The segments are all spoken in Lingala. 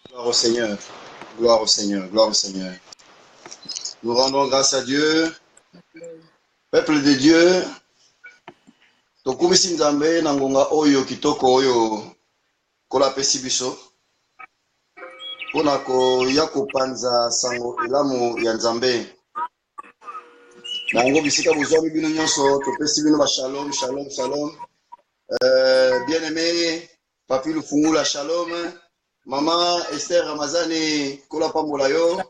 Gloire au Seigneur, gloire au Seigneur, gloire au Seigneur. Nous rendons grâce à Dieu. Peuple de Dieu, tokumisi nzambe na ngonga oyo kitoko oyo kolapesi biso mpona koya kopanza sango elamu ya nzambe. Na yango bisika bozwami bino nyonso topesi bino ba shalom, shalom, shalom. Bien-aimé Papi Lufungula, shalom. Maman Esther Ramazani, kola pambola yo.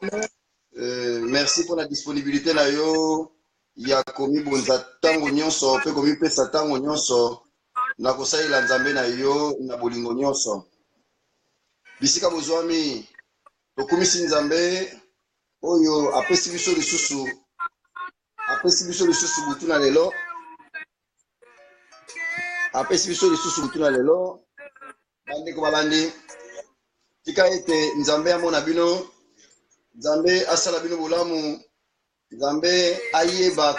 Merci pour la disponibilité na yo. Ya komi bonza tango nyonso pe komi pesa tango nyonso na kosalela nzambe na yo na bolingo nyonso. Bisika bozwami tokumisi nzambe oyo apesi biso lisusu butu na lelo. Apesi biso lisusu butu na lelo. Bandeko babandi tika ete nzambe amona bino, nzambe asala bino bolamu, nzambe ayeba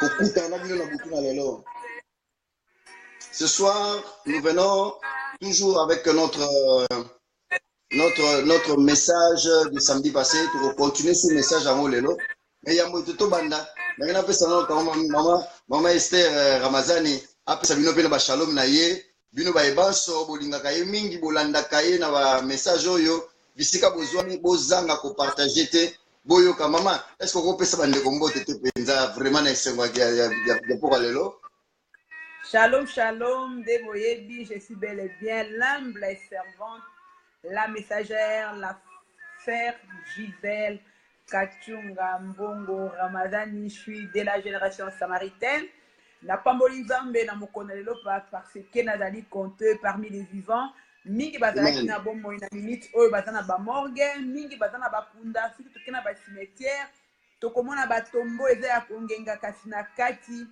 kokutana bino na butu na lelo. Ce soir, nous venons toujours avec notre message du samedi passé pour continuer ce message à Molelo. Mais il y a moto banda. Mais on a fait ça maman Esther Ramazani a fait ça bino pena ba shalom na ye, bino ba ebaso bolinga kaye mingi bolanda kaye na ba message oyo bisika bozwami bozanga ko partager te boyo ka mama. Est-ce qu'on peut pesa bande kombo te penza vraiment na esengo ya pour lelo? Shalom, shalom, Deboyebi, je suis bel et bien l'humble servante, la messagère, la frère Gisèle, Kachunga, Mbongo, Ramazani, je suis de la génération samaritaine. Na pamboli nzambe na mokonelelo parce que nazali compteux parmi les vivants. Mingi bazalaki na bombo na minute oyo bazana ba morgue, mingi bazana ba kunda, surtout tokena ba cimetière, tokomona ba tombo eza ya kongenga kasi na kati.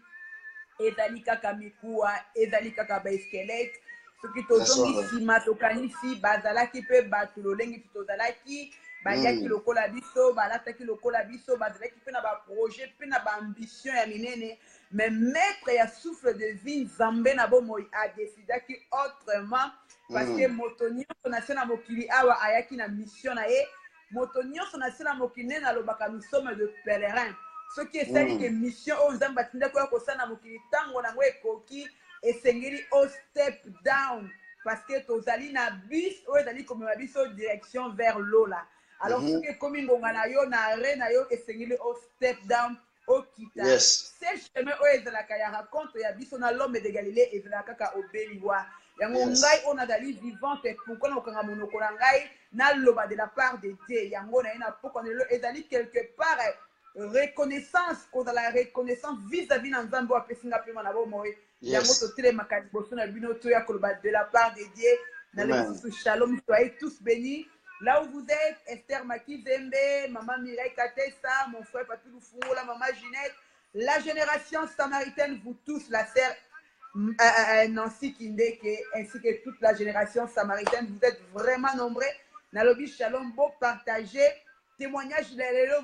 Ezali kaka mikuwa, ezali kaka ba squelette. Soki tozongi sima tokanisi bazalaki pe bato lolengi tozalaki bayaki lokola biso, balataki lokola biso, bazalaki pe na ba projet pe na ba ambition ya minene. Mais maître ya souffle de vie nzambe na bomo a décidaki autrement parce que moto nyonso na se na mokili awa ayaki na mission na ye. Moto nyonso na se na mokili na lobaka nous sommes de pèlerins. Ce qui est ça que mission aux hommes batinda ko kosana mokili tango na ngwe koki esengeli au step down parce que tozali na bus o ezali comme ma biso direction vers l'eau là. Alors ce que comme ngonga na yo na re na yo esengeli au step down au kita. C'est chemin o ezala ka ya raconte ya biso na l'homme de Galilée ezala kaka obeliwa. Yango ngai ona dali vivante pourquoi na okanga monoko na ngai na loba de la part de Dieu. Yango na ina pourquoi le ezali quelque part reconnaissance contre la reconnaissance vis-à-vis d'Anzambo a pesinga pe manabo moy ya moto tele makadi boso na bino to ya koloba de la part de Dieu na le shalom, soyez tous bénis là où vous êtes. Esther Makizembe, maman Mireille Katessa, mon frère Papi Lufungula, maman Ginette, la génération samaritaine, vous tous, la sœur Nancy Kindeke ainsi que toute la génération samaritaine, vous êtes vraiment nombreux. Nalobi shalom, beau partager témoignage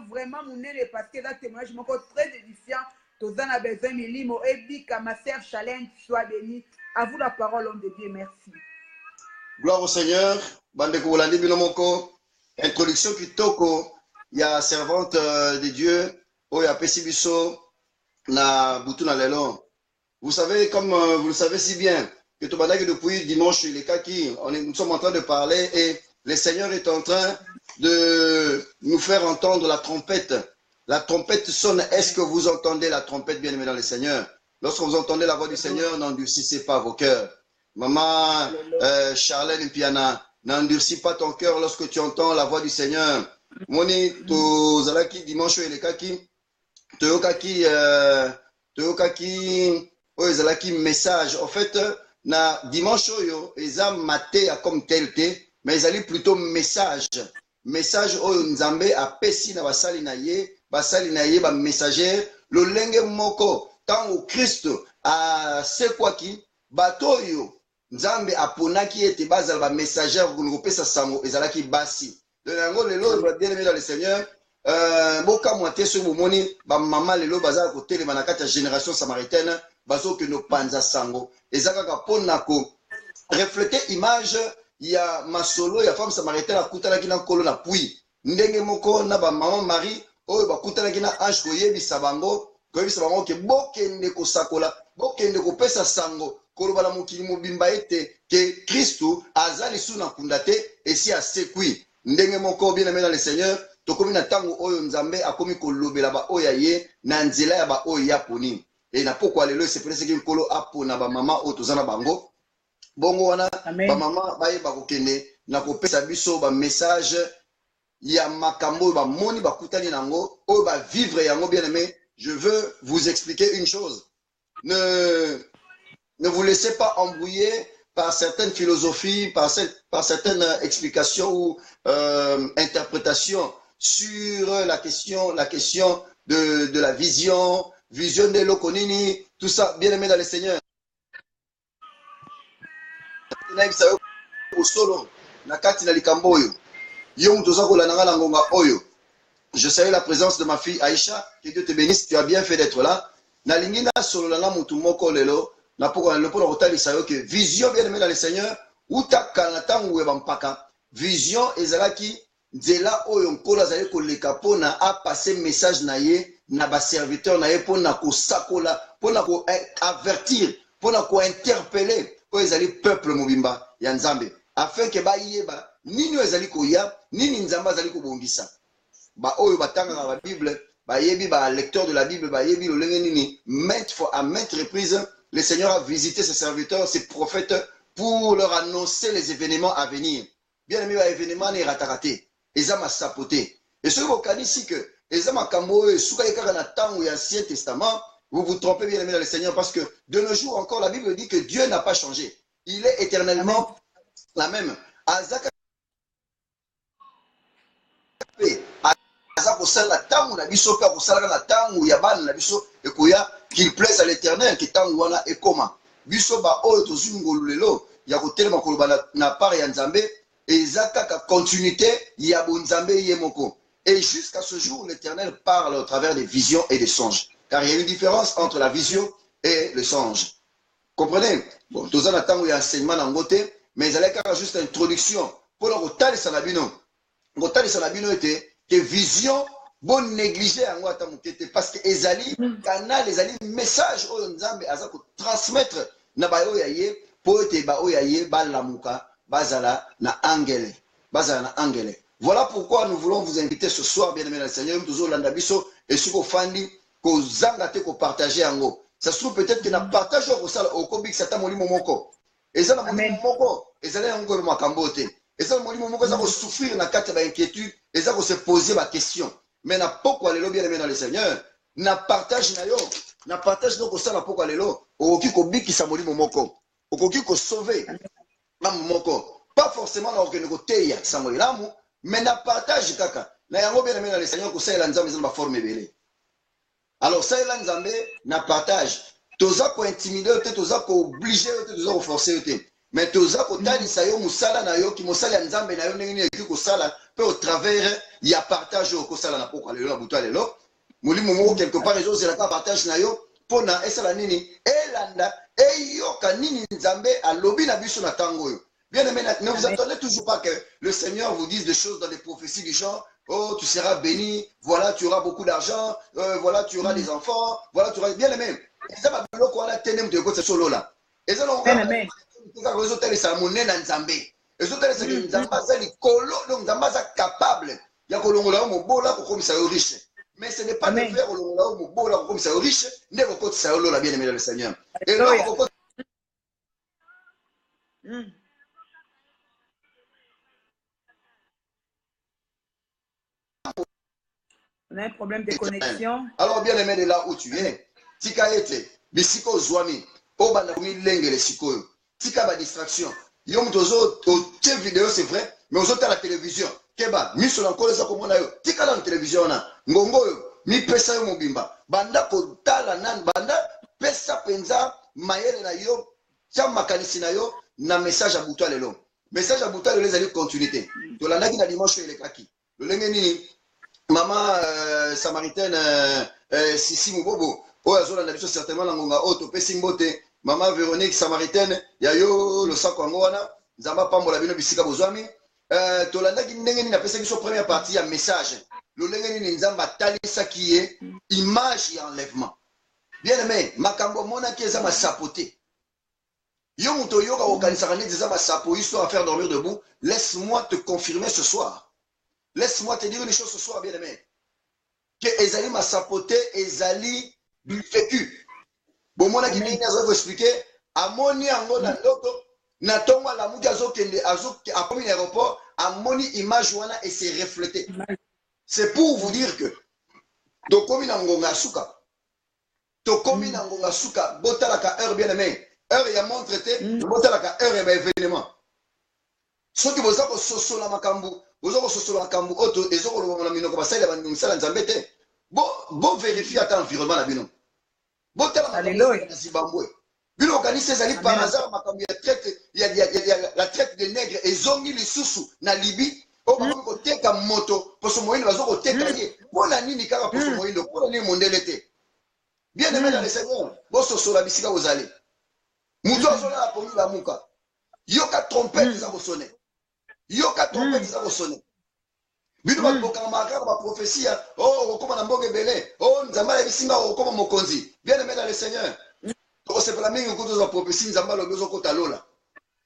vraiment monné parce que là témoignage très édifiant. Tozan a besoin milimo ebi ma sœur Chalène, sois béni. À vous la parole, homme de Dieu, merci. Gloire au Seigneur. Bandeko Olandi Binomoko. Introduction kitoko ya servante de Dieu oya pesibiso na butu na lelo. Vous savez comme vous le savez si bien que que depuis dimanche les kaki nous sommes en train de parler et le Seigneur est en train de nous faire entendre la trompette. La trompette sonne. Est-ce que vous entendez la trompette, bien-aimés dans le Seigneur? Lorsque vous entendez la voix du Seigneur, n'endurcissez pas vos cœurs. Maman Charlène Piana, n'endurcis pas ton cœur lorsque tu entends la voix du Seigneur. Moni, to zalaki dimanche et les kaki, toyokaki zalaki message. En fait, na dimanche yo, eza maté comme tel te. Mais ils allaient plutôt message oyo nzambe apesi na basali na ye ba messager lo lenge moko tango Kristo a sekwaki bato yo nzambe aponaki ete bazala ba messager ngopesa sango ezalaki basi de yango lelo bien aimé dans le Seigneur boka moite so bomoni ba mama lelo bazala ko telema na kati ya génération samaritaine bazo que no panza sango ezaka ka pona ko refléter image ya masolo ya femme samaritaine akutanaki na nkolo na pui ndenge moko na bamama Marie oyo bakutanaki na ange koyebisa bango ke bokende kosakola bokende kopesa sango koloba na mokili mobimba ete ke Kristu aza lisu na kunda te esi asekwi ndenge moko bien aimé dans le Seigneur tokomi na ntango oyo Nzambe akomi kolobela baoyo ya ye na nzela ya baoyo ya poni e na pokwa lelo esepeleseki nkolo apona bamama oyo toza na bango bongo wana bamama bayeba kokende na kopesa biso bamessage ya makambo oyo bamoni bakutani nango oyo bavivre yango bien aimé. Je veux vous expliquer une chose. Ne vous laissez pas embrouiller par certaines philosophies, par certaines explications ou interprétations sur la question de la vision de l'Okonini, tout ça, bien aimé dans le Seigneur. Je salue la présence de ma fille Aïcha, que Dieu te bénisse, tu as bien fait d'être là. Nalingina sololana mutumoko lelo, na poko le polo rotali sayo que vision bien aimé dans le Seigneur, uta kanata ngwe bampaka. Vision ezalaki nzela oyo nkola zali koleka pona a passer message na ye na ba serviteur na ye pona ko sakola, pona ko avertir, pona ko interpeller oyo ezali peuple mobimba ya Nzambe afin que ba yeba nini ezali koya, nini Nzamba ezali kobongisa. Ba oyo batanga na la Bible, ba yebi ba lecteur de la Bible, ba yebi lolenge nini maintes fois à maintes reprises le Seigneur a visité ses serviteurs, ses prophètes pour leur annoncer les événements à venir. Bien aimé, ba événements ne ratakate, ezama sapoté. Et ce qu'on ici que ezama kambo suka yekaka na tango ya Ancien Testament, vous vous trompez bien aimé dans le Seigneur parce que de nos jours encore la Bible dit que Dieu n'a pas changé. Il est éternellement la même. Azaka qu'il plaise à l'Éternel qui tangwana et comment biso ba oyo tozungolo lelo ya kotelema koloba na part ya Nzambe ezaka ka continuité ya bonzambe yemoko et jusqu'à ce jour l'Éternel parle au travers des visions et des songes car il y a une différence entre la vision et le songe. Comprenez? Bon, tozana tango ya enseignement na ngote mais ezalaka juste introduction pour le kotalisa na bino. Kotalisa na bino ete que vision bon négliger yango ata mokete parce que ezali canal ezali message oyo Nzambe aza ko transmettre na bayo ya ye po ete ba oyo ya ye balamuka bazala na angele voilà pourquoi nous voulons vous inviter ce soir bien aimé dans le Seigneur toujours landa biso et suko fandi ko zanga te ko partager yango ça se trouve peut-être que na partage ko sala okobik sata molimo moko ezala molimo moko ezala yango makambo te ezala molimo moko za ko souffrir na kati ba inquiétude ezala ko se poser ba question. Mais na poko lelo bien aimé dans le Seigneur, na partage na yo, na partage no ko sala poko lelo, okoki ko bikisa molimo moko, okoki ko sauver na moko, pas forcément na okene ko teya sango ilamu, mais na partage kaka. Na yango bien aimé dans le Seigneur ko sala Nzambe zamba forme ebele. Alors sala Nzambe na partage, toza ko intimider te, toza ko obliger te, toza ko forcer te. Mais toza ko talisa yo musala na yo ki mosala ya Nzambe na yo ndenge eki ko sala pe au travers ya partage ko sala na poko lelo buto lelo molimo moko quelque part ezo zela ka partage na yo pona esala nini elanda eyoka nini Nzambe alobi na biso na tango yo. Bien aimé, ne vous attendez toujours pas que le Seigneur vous dise des choses dans des prophéties du genre oh tu seras béni, voilà tu auras beaucoup d'argent, voilà tu auras des enfants, voilà tu auras bien aimé. Ezaba biloko wana tenem de ko se solo là. Ezalo amen. Ezotelesa monene Nzambe ezotelesa ke Nzambe aza likolo donc Nzambe aza capable ya kolongola yo mobola kokomisa yo riche mais ce n'est pas de faire kolongola yo mobola kokomisa yo riche nde kokotisa yo lola bien aimé dans le Seigneur et là on a un problème de connexion. Alors bien aimé de là où tu es tika ete bisiko zwami obanda komilengele sikoyo tika ba distraction yo mutozo te vidéo c'est vrai mais aux autres à la télévision keba miso na nkolo za komona yo tika na télévision na ngongo yo mi pesa yo mobimba banda ko tala nan banda pesa penza mayele na yo chama kanisi na yo na message à buto lelo message à buto lelo ezali continuité to landaki na dimanche ele kaki le lenge nini maman samaritaine Sisi Mubobo oyo azolanda biso certainement na ngonga oyo topesi mbote Maman Véronique Samaritaine, ya yo le sako yango wana Nzamba pambola bino bisika bozwami. Tolanda ki ndenge ni na pesa biso première partie ya message. Le ndenge ni nzamba talisa qui est image et enlèvement. Bien aimé, makambo mona ki eza ma sapoté. Yo muto yoka okanisa kanisa eza ma sapo histoire à faire dormir debout. Laisse-moi te confirmer ce soir. Laisse-moi te dire une chose ce soir, bien aimé. Que ezali ma sapoté, ezali du vécu. Bon mona ki ndenge azo vous expliquer. Amoni ango na loto. Natonga la muki azokende a comme aéroport amoni image wana et c'est reflété. C'est pour vous dire que tokomi na ngonga suka. Tokomi na ngonga suka botalaka heure bien aimé. Heure ya montre te botalaka heure ya événement. Soki boza ko sosola makambu, boza ko sosola makambu auto ezoko lo na minoko basala ba misala nzambe te. Bo vérifier ata environnement na bino. Botala makambu na Zimbabwe. Bino organise ezali par hasard makambu ya traite la traite des nègres ezongi lisusu na Libye o ba ko teka moto poso moyindo bazo ko teka ye pona nini kaka poso moyindo pona nini mondele te bien aimé dans le Seigneur boso sola bisika ozali muto azola la pongi la muka yoka trompette za bosone yoka trompette za bosone bino ba boka makaka ba prophétie oh okoma na mbonge belé oh nzamba ya bisinga okoma mokonzi bien aimé dans le Seigneur. C'est pour la même chose que prophétie nzamba lo bezo kota lola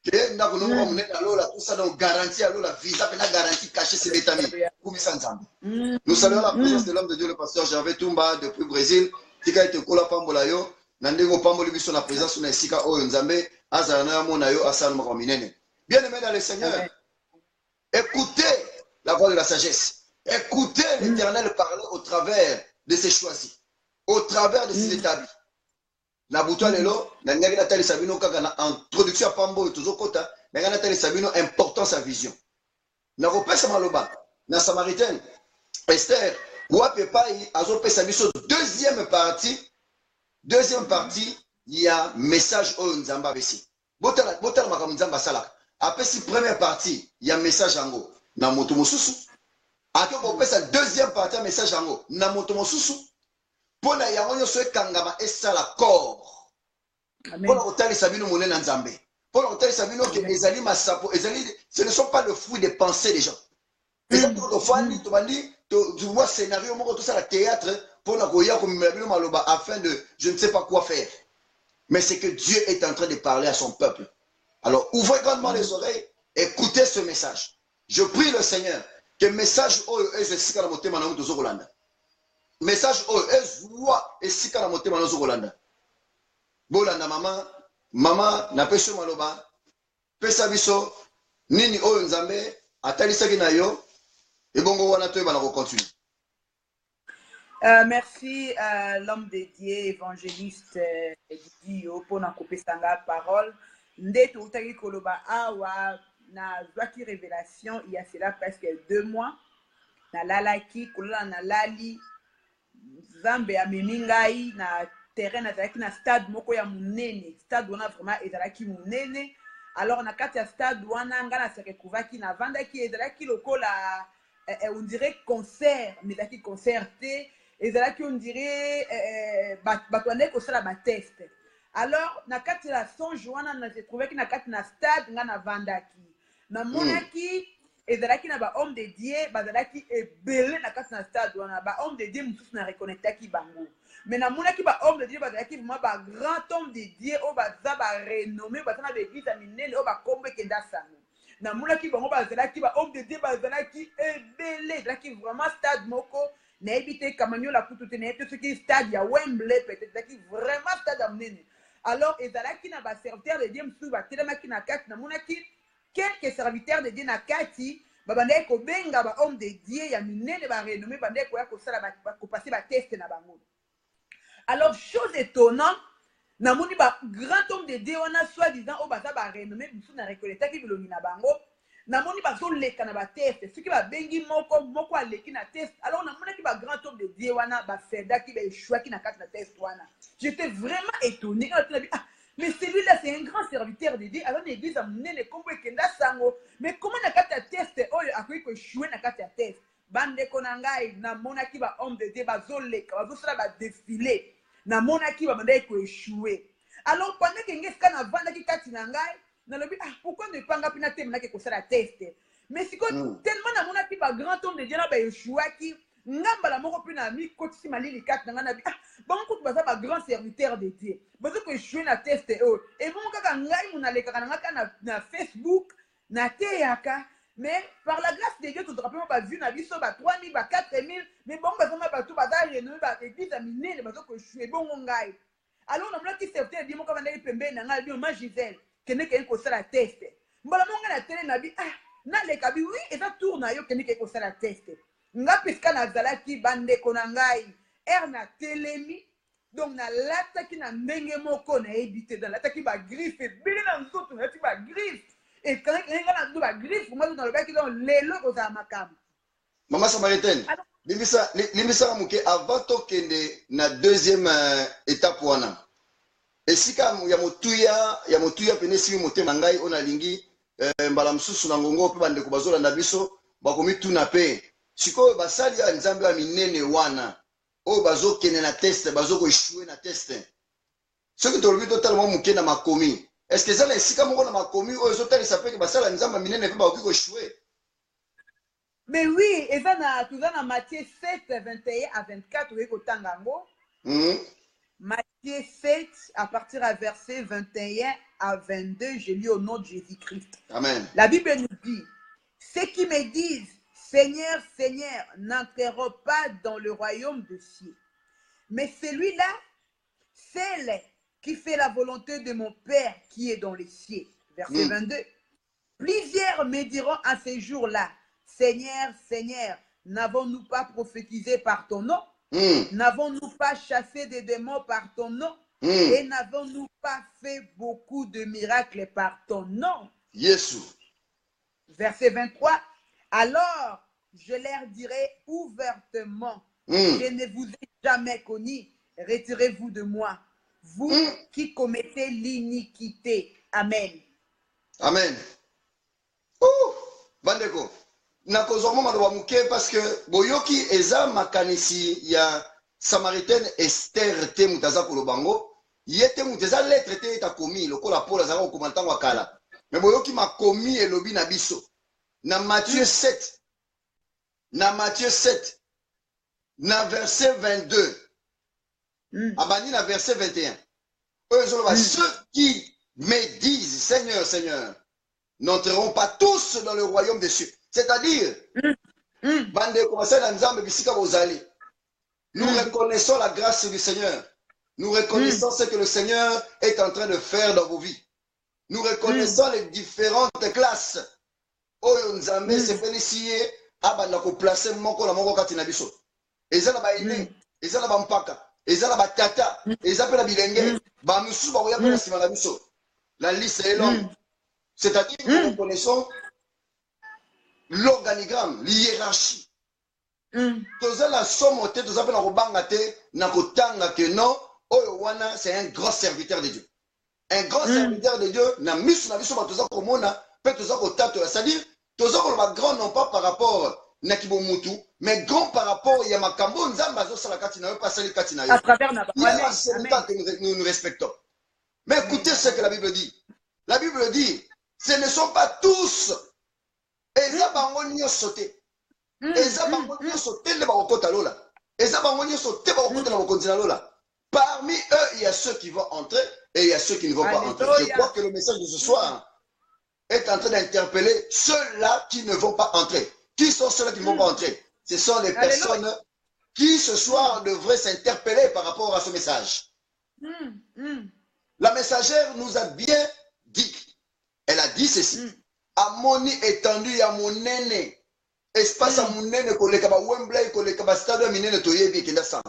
ke ndako no mo munena lola tout ça donc garantie à lola visa pena garantie cachée c'est l'étamine kumisa nzamba. Nous saluons la présence de l'homme de Dieu le pasteur Gervais Tumba depuis Brésil tika ite kola pambola yo na ndeko pamboli biso na présence na esika oyo nzambe azala na mona yo asala mako minene. Bien aimé dans le Seigneur, écoutez la voix de la sagesse, écoutez l'Éternel parler au travers de ses choisis, au travers de ses établis. Na butwa lelo na ngaki na tali sabino kaka na introduction pambo tozokota na ngana tali sabino importance à vision na kopesa maloba na Samaritaine Esther wape pai azopesa biso deuxième partie il y a message au nzamba besi botala makambo nzamba salaka apesi première partie il y a message ango na moto mosusu ato kopesa deuxième partie message ango na moto mosusu. Pona yango nyoso ekangama esala corps. Pona otali sabino monena nzambe. Pona otali sabino ke ezali masapo, ezali ce ne sont pas le fruit des pensées des gens. Ezali to fandi to bandi tu vois scénario moko tout ça la théâtre pona koya ko mibino maloba afin de je ne sais pas quoi faire. Mais c'est que Dieu est en train de parler à son peuple. Alors ouvrez grandement les oreilles, écoutez ce message. Je prie le Seigneur que message oyo ezesika na motema na muto zokolanda. Message oyo ezwa esika na motema na zokolanda. Bolanda mama na peso maloba pesa biso nini oyo nzambe atalisaki na yo ebongo wana toyeba na continuer. Merci l'homme de Dieu évangéliste Didio pour na kopesa nga parole ndeto utaki koloba awa na zwaki révélation il y a cela presque 2 mois na lalaki kolola na lali Zambe amemi ngai na terrain nazalaki na stade moko ya munene stade wana vraiment ezalaki munene alors na kati ya stade wana nga na se recouvaki na vandaki ezalaki lokola on dirait concert mais ezalaki concert te ezalaki on dirait bato ande kosala ba test alors na kati ya songe wana na se trouvaki na kati na stade nga na vandaki na monaki ezalaki na ba homme de Dieu bazalaki ebele na kati na stade wana ba homme de Dieu mususu na reconnectaki bango mais na monaki ba homme de Dieu bazalaki vraiment ba grand homme de Dieu o baza ba renommé bazana ba église minene o ba kombe kenda sango na monaki bango bazalaki ba homme de Dieu bazalaki ebele ezalaki vraiment stade moko na ebité kamanyo la kutu te na ebité soki stade ya Wembley peut-être ezalaki vraiment stade ya minene alors ezalaki na ba serviteur de Dieu mususu batelemaki na kati na monaki quelques serviteurs de Dieu na kati babandai ko benga ba homme de Dieu ya minene ba renommé bandai ko ya ko sala ba ko passer ba test na bango. Alors chose étonnante na moni ba grand homme de Dieu wana soi-disant o baza ba renommé biso na reconnaître ki bilongi na bango na moni ba so leka na ba test ceux qui ba bengi moko aleki na test alors na moni ki ba grand homme de Dieu wana ba seda ki ba échoué ki na kati na test wana j'étais vraiment étonné mais celui-là, c'est un grand serviteur de Dieu. Alors, l'église a mené les combats et sango. Mais comment na kati test oyo akoki ko jouer na kati test. Bande konangai na monaki ba homme de Dieu ba zoleka, ba sala ba défiler. Na monaki ba bande ko échouer. Alors pendant que ngeska na vanda ki kati na ngai, nalobi ah pourquoi ne pas ngapina te mna ke ko sala test mais si ko tellement na mona ti ba grand homme de Dieu na ba Yeshua ki ngamba la moko pina mi kotisi malili kat na na bi ah bon ko ba ba grand serviteur de Dieu bazo ko Yeshua na test et bon kaka ngai muna le kaka na Facebook na te yaka. Mais par la grâce de Dieu, tout rapidement, pas vu, n'a vu ça, 3 000, 4 000, mais bon, bah, ça m'a pas tout, bah, ça, rénové, bah, église, à miner, bah, que je suis bon, mon gars. Alors, on a un petit serviteur, dit, mon commandant, il peut bien, n'a dit, ma Gisèle, qui n'est qu'un conseil à test. Bon, la monga, la télé, n'a dit, ah, n'a les cabis, oui, et ça tourne, à yo, qui n'est qu'un conseil à test. N'a pesca, n'a zalaki, bande, konangai, na télémi, donc, na lata, qui n'a n'engé, moko, n'a évité, dans lata, qui va griffe, et bien, dans l'autre, n'a pas griffe. Et quand il y a une griffe, moi, dans le bac, il y a les lots aux amakam. Maman Samaritaine, limisa muke avant tokende na deuxième étape wana. Et si ka ya motuya pene si motema ngai ona lingi mbala msusu na ngongo pe bande ko bazola na biso bakomi tuna pe. Siko basali ya nzambe ya minene wana. O bazokene na test, bazoko échouer na test. Ce que tolobi totalement muke na makomi. Est-ce que ça les sika moko na makomi o ezotali ça peut que basala nzamba minene pe ba okiko échouer? Mais oui, et ça na Matthieu 7 21 à 24 oui ko tangango. Matthieu 7 à partir à verset 21 à 22, je lis au nom de Jésus-Christ. Amen. La Bible nous dit ceux qui me disent Seigneur, Seigneur, n'entreront pas dans le royaume de cieux. Mais celui-là, celle qui fait la volonté de mon Père qui est dans les cieux. Verset 22. Plusieurs me diront à ces jours-là, Seigneur, Seigneur, n'avons-nous pas prophétisé par ton nom? N'avons-nous pas chassé des démons par ton nom? Et n'avons-nous pas fait beaucoup de miracles par ton nom? Jésus. Verset 23. Alors, je leur dirai ouvertement, je ne vous ai jamais connu, retirez-vous de moi, vous qui commettez l'iniquité. Amen. Amen. Bandeko. Nakozoma maloba muke parce que boyoki eza makanisi ya Samaritaine Esther te mutaza kolobango yete muteza lettre te ta komi lokola Paul azaka ko mantango akala mais boyoki makomi elobi na biso na Matthieu 7 na verset 22 abani na verset 21 ceux qui me disent Seigneur Seigneur n'entreront pas tous dans le royaume des cieux. C'est-à-dire, nous reconnaissons la grâce du Seigneur. Nous reconnaissons ce que le Seigneur est en train de faire dans vos vies. Nous reconnaissons les différentes classes. Oyo nzambe se féliciter abanda ko placer moko na moko kati na biso. Ezala ba ine, ezala ba mpaka, ezala ba tata, ezala pe na bilenge, ba musu ba oya pe na sima na biso. La liste est longue. C'est-à-dire que nous connaissons l'organigramme, l'hiérarchie. Toza la somme te, toza pe na kobanga te, na kotanga que non, oyo wana c'est un grand serviteur de Dieu. Un grand serviteur de Dieu, na misu na biso ba toza komona, pe toza kotato, c'est-à-dire toza koloba grand non pas par rapport na kibomutu, mais grand par rapport ya makambo nzamba zo sala kati na yo pasali kati na yo. À travers na parole, c'est le temps que nous respectons. Mais écoutez ce que la Bible dit. La Bible dit, ce ne sont pas tous. Eza bango nyo sauté. Eza bango nyo sauté le bakota lola. Eza bango nyo sauté bakota na bakontina lola. Parmi eux, il y a ceux qui vont entrer et il y a ceux qui ne vont pas entrer. Je crois que le message de ce soir est en train d'interpeller ceux-là qui ne vont pas entrer. Qui sont ceux-là qui ne vont pas entrer? Ce sont les personnes qui ce soir devraient s'interpeller par rapport à ce message. La messagère nous a bien dit. Elle a dit ceci. Amoni étendu à mon nene. Espace à mon nene koleka Wembley koleka stade minene toyebi kenda sam.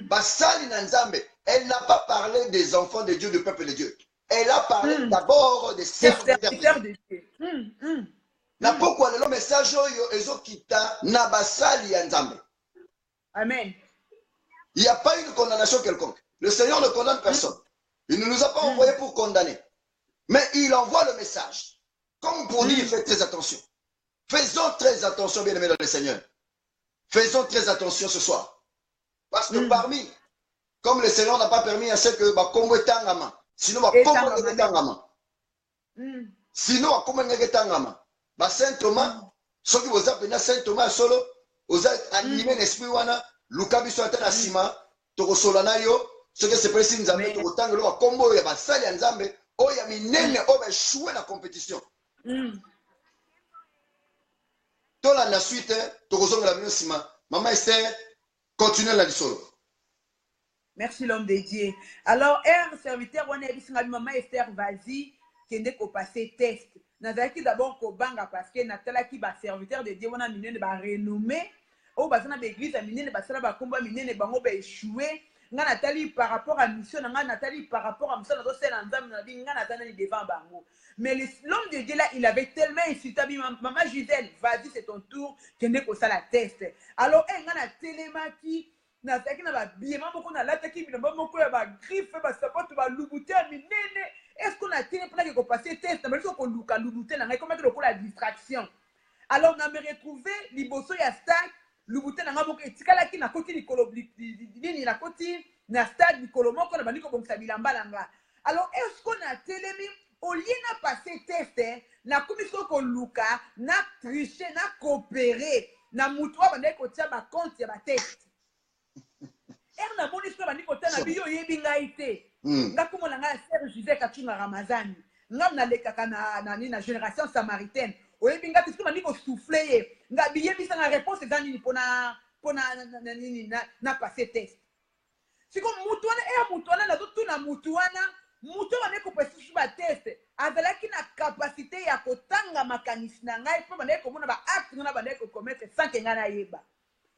Basali Nanzambe, elle n'a pas parlé des enfants de Dieu, du peuple de Dieu. Elle a parlé d'abord des serviteurs de Dieu. Na pourquoi le message oyo ezokita na basali ya Nzambe. Amen. Il n'y a pas une condamnation quelconque. Le Seigneur ne condamne personne. Il ne nous a pas envoyé pour condamner. Mais il envoie le message. Comme pour dire, faites très attention. Faisons très attention, bien-aimés dans le Seigneur. Faisons très attention ce soir. Parce que parmi, comme le Seigneur n'a pas permis à ce que Congo est tangama, sinon Congo est tangama. Sinon, comment ngeke tangama? Ba Saint Thomas, ceux qui vous appellent Saint Thomas solo, vous animé l'esprit wana, Luka biso atana sima, toko solana yo, ce que c'est précis nzambe toko tangelo wa combo ya basali nzambe, o ya minene o ba échouer la compétition. Tola la suite, toko zonga la sima. Maman Esther, continuez la solo. Merci l'homme de Dieu. Alors, un serviteur, on a dit, maman Esther, vas-y, qui est qu'on passe test. Nazaki d'abord ko banga parce que natala ki ba serviteur de Dieu, on a miné ba renommé. Oh, bah, na l'église, miné ba sala ba combat miné bango ba échoué. Nga natali par rapport à mission, nga natali par rapport à mission, na sel ensemble, na bi nga natali devant bango. Mais l'homme de Dieu là, il avait tellement insulté maman Gisèle, vas-y, c'est ton tour, qui est qu'on la test. Alors, nga na télémaki. Na saki na ba biema moko na lataki bilamba moko ya ba griffe ba sapato ba lubuté minene. Est-ce qu'on a tenu pour que passer test na biso ko luka lubuté na ngai comment que la distraction. Alors na me retrouver liboso ya stade lubuté na ngai moko etikala ki na koti likolo nini na koti na stade likolo moko na bandiko bongisa bilamba langa. Alors est-ce qu'on a telemi au lieu na passer test na komiso ko luka na tricher na coopérer na mutwa bandai ko tia ba compte ya ba test. Na moni so bani kota na biyo yebi ngai te nga komo na nga Serge Joseph Kachunga Ramazani nga na lekaka na génération samaritaine oyebi nga tisko bani ko souffler ye nga biye bisa na réponse za nini pona nini na passer test siko mutu wana na zotu na mutu wana ko passer ba test azalaki na capacité ya kotanga makanisi na ngai po bani ko mona ba acte na bani ko commettre sans que nga na yeba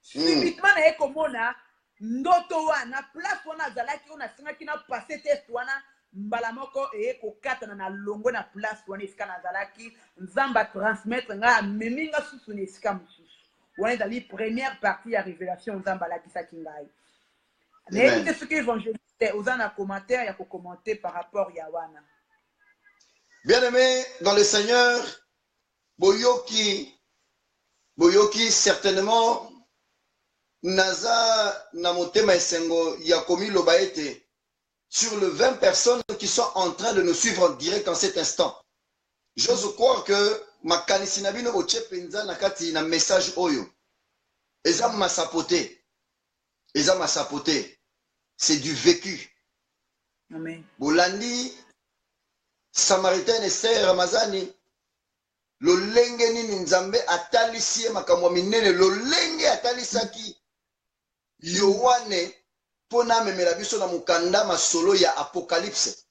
subitement na ko mona ndoto wana place wana zalaki ona singaki na passer test wana mbala moko ko katana na longo na place wana isika na zalaki nzamba transmettre nga meminga susu na isika mususu wana dali première partie ya révélation nzamba la kisaki ngai mais écoutez ce que évangéliste ozana commentaire ya ko commenter par rapport ya wana. Bien-aimé dans le Seigneur, boyoki certainement Naza Namotema Esengo Yakomi Lobaete sur les 20 personnes qui sont en train de nous suivre en direct en cet instant. J'ose croire que ma kanisinabino oche penza nakati na message oyo. Eza ma sapoté. C'est du vécu. Amen. Bolandi Samaritain Esther Ramazani lolenge nini nzambe atalisie makamwa minene lolenge atalisaki Yohane pona memela biso na mukanda masolo ya apocalypse.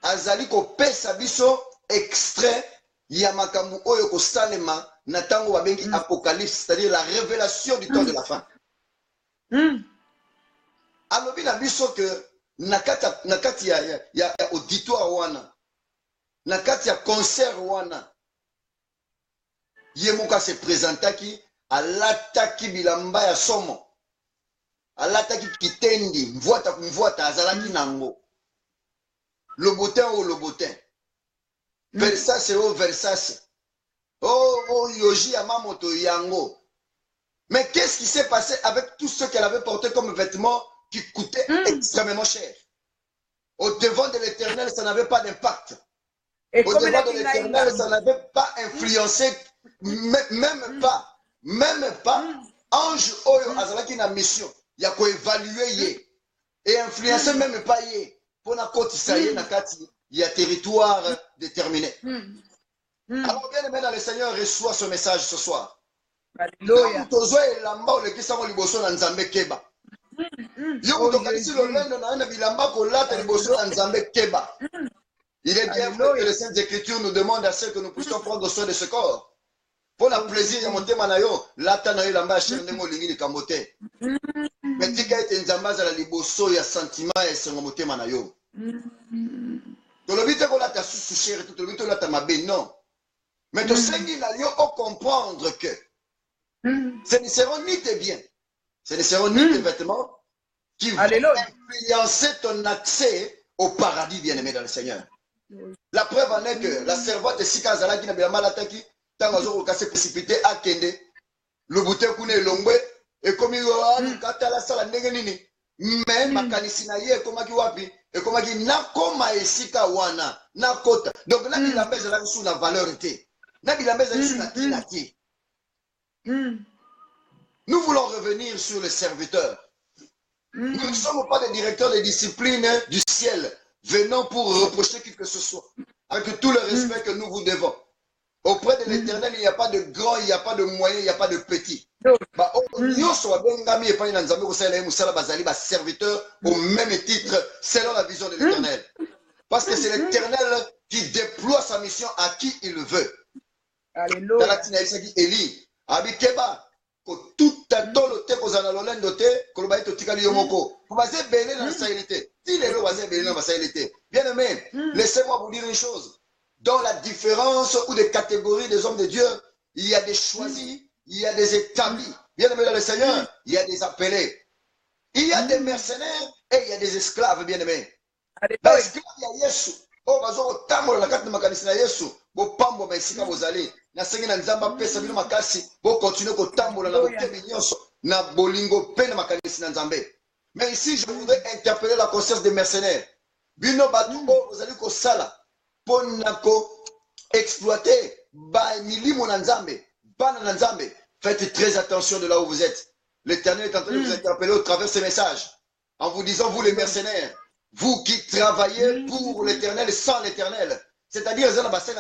Azali ko pesa biso extrait ya makambu oyo ko salema na tango babengi apocalypse, c'est-à-dire la révélation du temps de la fin. Alobi na biso que nakati ya auditoire wana, nakati ya concert wana, yemuka se présentaki alataki bilamba ya somo, alataki kitendi mvwata azalaki nango lobotin Versace Versace yoji ya mamoto yango. Mais qu'est-ce qui s'est passé avec tout ce qu'elle avait porté comme vêtements qui coûtaient extrêmement cher? Au devant de l'Éternel, ça n'avait pas d'impact. Au devant de l'Éternel, ça n'avait pas influencé, même pas. Ange Oyo Azalaki na mission, il y a qu'à évaluer ye et influencer même pas ye pour na côte saye na kati, il y a territoire déterminé. Alors bien aimé dans le Seigneur, reçoit ce message ce soir. Alléluia. Tozo elamba o lekisa mo liboso na Nzambe keba. Yo kutokanisi lolendo na bilamba ko lata liboso na Nzambe keba. Il est bien vrai que les Saintes Écritures nous demandent à ce que nous puissions prendre soin de ce corps. Pour le plaisir ya motema na yo, lata na yo lamba cherne mo lingi likambote. Mais tika ete Nzamba za la liboso ya sentiment et sengo motema na yo. Tolobite ko lata susu chéri, tolobite ko lata mabe non. Mais to sengi na yo o comprendre que ce ne seront ni tes biens, ce ne seront ni tes vêtements qui vont influencer ton accès au paradis, bien-aimé dans le Seigneur. La preuve en est que la servante de Sika Zalaki n'a bien mal attaqué, tant qu'on s'est précipité à Kende, le bouteille qu'on est longue, et comme il y a un katala sala negenini, mais ma kanisinaye, comme qui wapi, Et comme il dit, na koma esika wana, na kota. Donc, na bilamba ezala sous la valeur été. Na bilamba ezala sous la kinati. Nous voulons revenir sur le serviteur. Nous ne sommes pas des directeurs de discipline du ciel, venant pour reprocher qui que ce soit, avec tout le respect que nous vous devons. Auprès de l'Éternel, il n'y a pas de grand, il n'y a pas de moyen, il n'y a pas de petit. Serviteur au même titre, selon la vision de l'Éternel. Parce que c'est l'Éternel qui déploie sa mission à qui il veut. Alléluia. Tout à tolo te kozana lolendo te koloba eto tikali yomoko baze belé na saïlité ti lelo baze belé na saïlité. Bien aimé, laissez-moi vous dire une chose. Dans la différence ou des catégories des hommes de Dieu, il y a des choisis, il y a des établis. Bien aimé dans le Seigneur, il y a des appelés. Il y a des mercenaires et il y a des esclaves, bien aimé. L'esclave, il y a Yesu. Oh, bazo tambo la carte de makanisi na Yesu. Bo pambo ba isika bozali. Na sengi na nzamba pesa bino makasi. Bo continuer ko tambola na bokebi nyonso na bolingo pe na makanisi na nzambe. Mais ici, je voudrais interpeller la conscience des mercenaires. Bino batu bo bozali ko sala pona ko exploiter ba milimo na nzambe, bana na nzambe. Faites très attention de là où vous êtes. L'Éternel est en train de vous interpeller au travers de ces messages en vous disant, vous les mercenaires, vous qui travaillez pour l'Éternel sans l'Éternel, c'est-à-dire que parce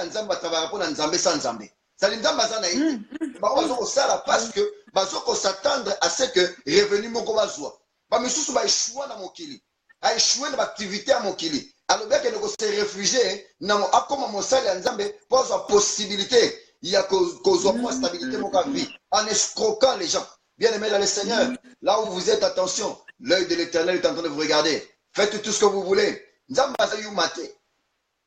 que vous s'attendre à ce que revenu moko bazwa. Ba misusu ba échouer na mokili. A échouer dans l'activité à mokili. Alors bien que nous se réfugier na mo akoma mosali ya nzambe pour la possibilité il y a cause moins stabilité mon vie en escroquant les gens. Bien aimé dans le Seigneur, là où vous êtes, attention, l'œil de l'Éternel est en train de vous regarder. Faites tout ce que vous voulez. Nzamba za yu mate.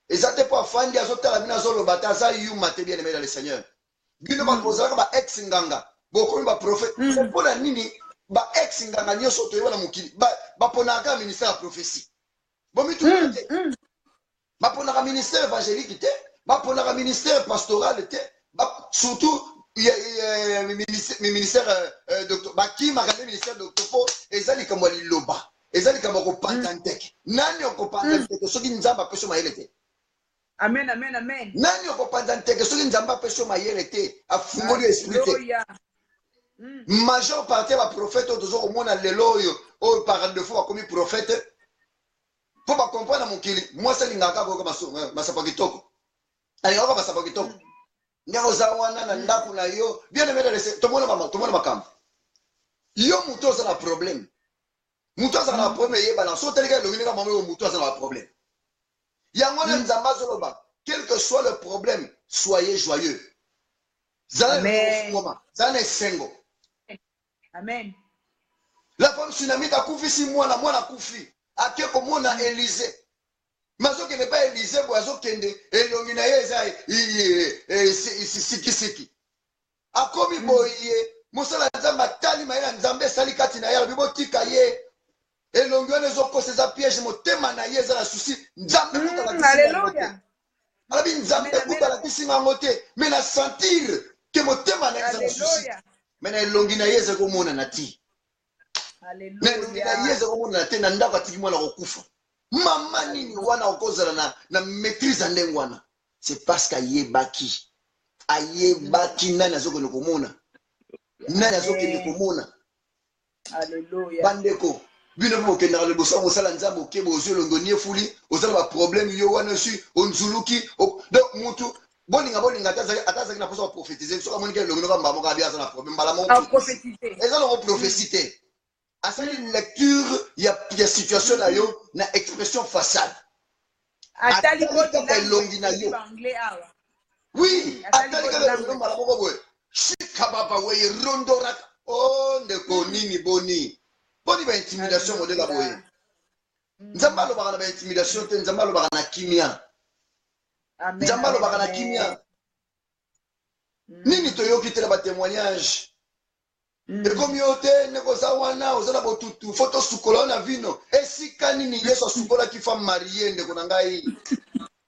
Et ça pas fandi azota la bina zolo bata za yu mate bien aimé dans le Seigneur. Bino ba kozaka ba ex nganga. Boko ba prophète. C'est pour la nini ba ex nganga nyoso to yona mukili. Ba ponaka ministère de prophétie. Bon mi tout te. Ba ponaka ministère évangélique te. Ba ponaka ministère pastoral te. Surtout ministère docteur Baki magane ministère docteur ezali kama liloba ezali kama ko pantanteke nani ko pantanteke soki nzamba peso mayelete. Amen, amen, amen. Nani ko pantanteke soki nzamba peso mayelete afungoli esprit. Majeure partie ba prophète ozo ko mona lelo yo o par de fois comme prophète pour pas comprendre mon kili moi c'est lingaka ko masapa kitoko ali ko masapa kitoko. Bien aimé, tout le monde m'a camp. Yo muto za na problème. Muto za na problème ye bana so teleka lo nginga mama yo muto za na problème. Ya ngwana nzamba zoloba, quel que soit le problème, soyez joyeux. Zane moment, zane sengo. Amen. La femme tsunami ta kufi si mwana kufi. Ake ko mona Élysée. Mazo qui n'est pas Élysée, boazo kende, et l'ongina siki. A komi boye, mosala nzamba tali maïla nzambe sali kati na ya, bibo tika ye, et l'ongina les oko ses pièges, motema na ye, za la souci, nzambe kuta la kisi ngote. Alabi nzambe kuta la kisi ngote, mais na sentir que motema na ye, za la souci. Mais na l'ongina ye, za komona na ti. Mais l'ongina ye, za komona na te, na ndaka tiki mwana kokufa. Maman nini wana okozala na maîtrise ndenge wana c'est parce qu'ayebaki nani azokende komona nani azokende komona. Alléluia. Bandeko bino bokendaka liboso mosala nzambe okeba ozwi elongo niefuli ozala baproblème yo wana osi onzuluki donc mutu bolinga ata azalaki na mposa koprophétise soki amoniki elongi noka mbala moko abi aza na problème mbala moko eza longo prophétie te. À cette lecture, il y a situation là, une expression façade. Oui, oh, ne boni. Boni ba intimidation modèle la boye. Nzamba lo bana ba intimidation te nzamba lo bana kimia. Nzamba lo bana kimia. Nini toyoki te ba témoignage. Et comme yote nekoza wana ozana botutu photo sukola na vino esika nini Yesu sukola qui femme mariée ndeko na ngai.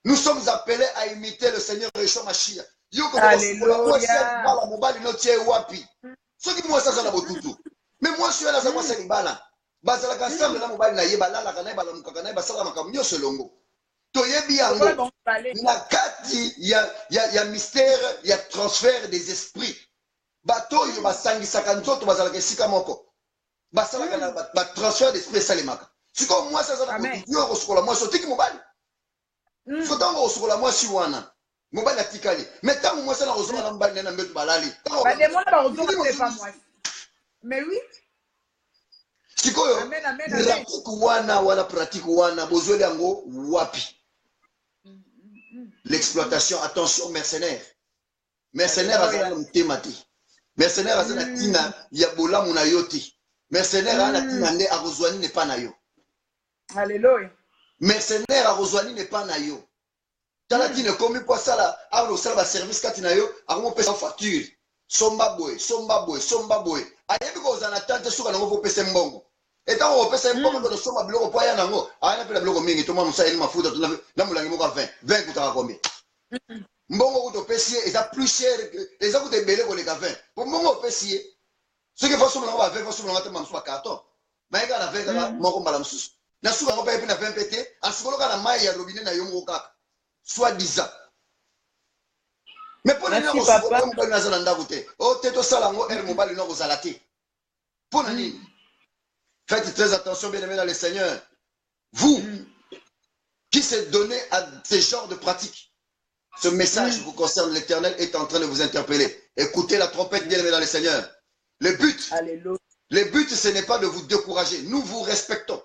Nous sommes appelés à imiter le Seigneur Yeshua Mashiach. Yoko sukola bala mobali no tie wapi. Soki moi ça na botutu. Mais moi je suis là ça moi c'est libala. bazalaka ensemble na mobali na ye balalaka na ye balamukaka na ye basalaka makambo nyonso elongo toyebi yango na kati ya mystère ya transfert des esprits bato oyo basangisaka nzoto bazalaka esika moko basalaka na batransfert d'esprit esalemaka sikoyo mwasi aza na kodidi oyo kosukola mwasi otiki mobali so ntango kosukola mwasi wana mobali atikali me ntango mwasi ana kozonga na mobali na mbeto balali sikoyo pratique wana bozweli yango wapi l'exploitation attention mercenaire azali na motema te mercenaire aza na ntina ya bolamu na yo te mercenaire aza na ntina nde akozwa nini epa na yo Alléluia. Mercenaire akozwa nini epa na yo tala ntina ekomi mpo asala awa osala baservice kati na yo akomopesa facture somba boye ayebi kozala na tante suka nango popesa mbongo etango opesa mbongo ndo soma biloko po aya nango ayana mpe na biloko mingi tomwa mosala eli mafuta na molangi moko 20 kutaka combien mbongo kuta opesi ye eza plus cher eza kuta ebele koleka 20 po mbongo opesi ye soki fo somo nango ba 20 fo somo nango te mamosu ba carton mayeka na 20 kaka moko mbala mosusu na suka yango mpe na 20 mpe te asukoloka na mai ya robinet na yo moko kaka soit disant mais mpo na nini akosukola mobali naza na ndako te o te tosala yango ere mobali no kozala te mpo na nini. Faites très attention, bien-aimés dans le Seigneur. Vous qui s'est donné à ce genre de pratiques, ce message vous concerne. L'Éternel est en train de vous interpeller. Écoutez la trompette, bien-aimés dans le Seigneur. Le but, ce n'est pas de vous décourager. Nous vous respectons.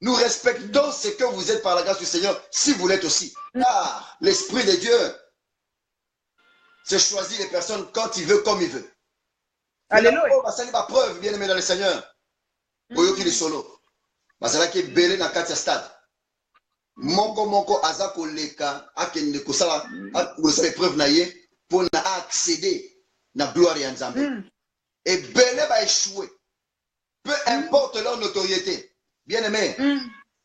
Nous respectons ce que vous êtes par la grâce du Seigneur, si vous l'êtes aussi. Car l'Esprit de Dieu se choisit les personnes quand il veut, comme il veut. Alléluia. Ça n'est pas preuve, bien-aimés dans le Seigneur. Oyoki li solo bazalaki ebele na kati ya stade moko aza koleka akende kosala épreuve na ye mpo na accéder na gloire ya Nzambe ebele baéchoué peu importe leur notoriété bien aimé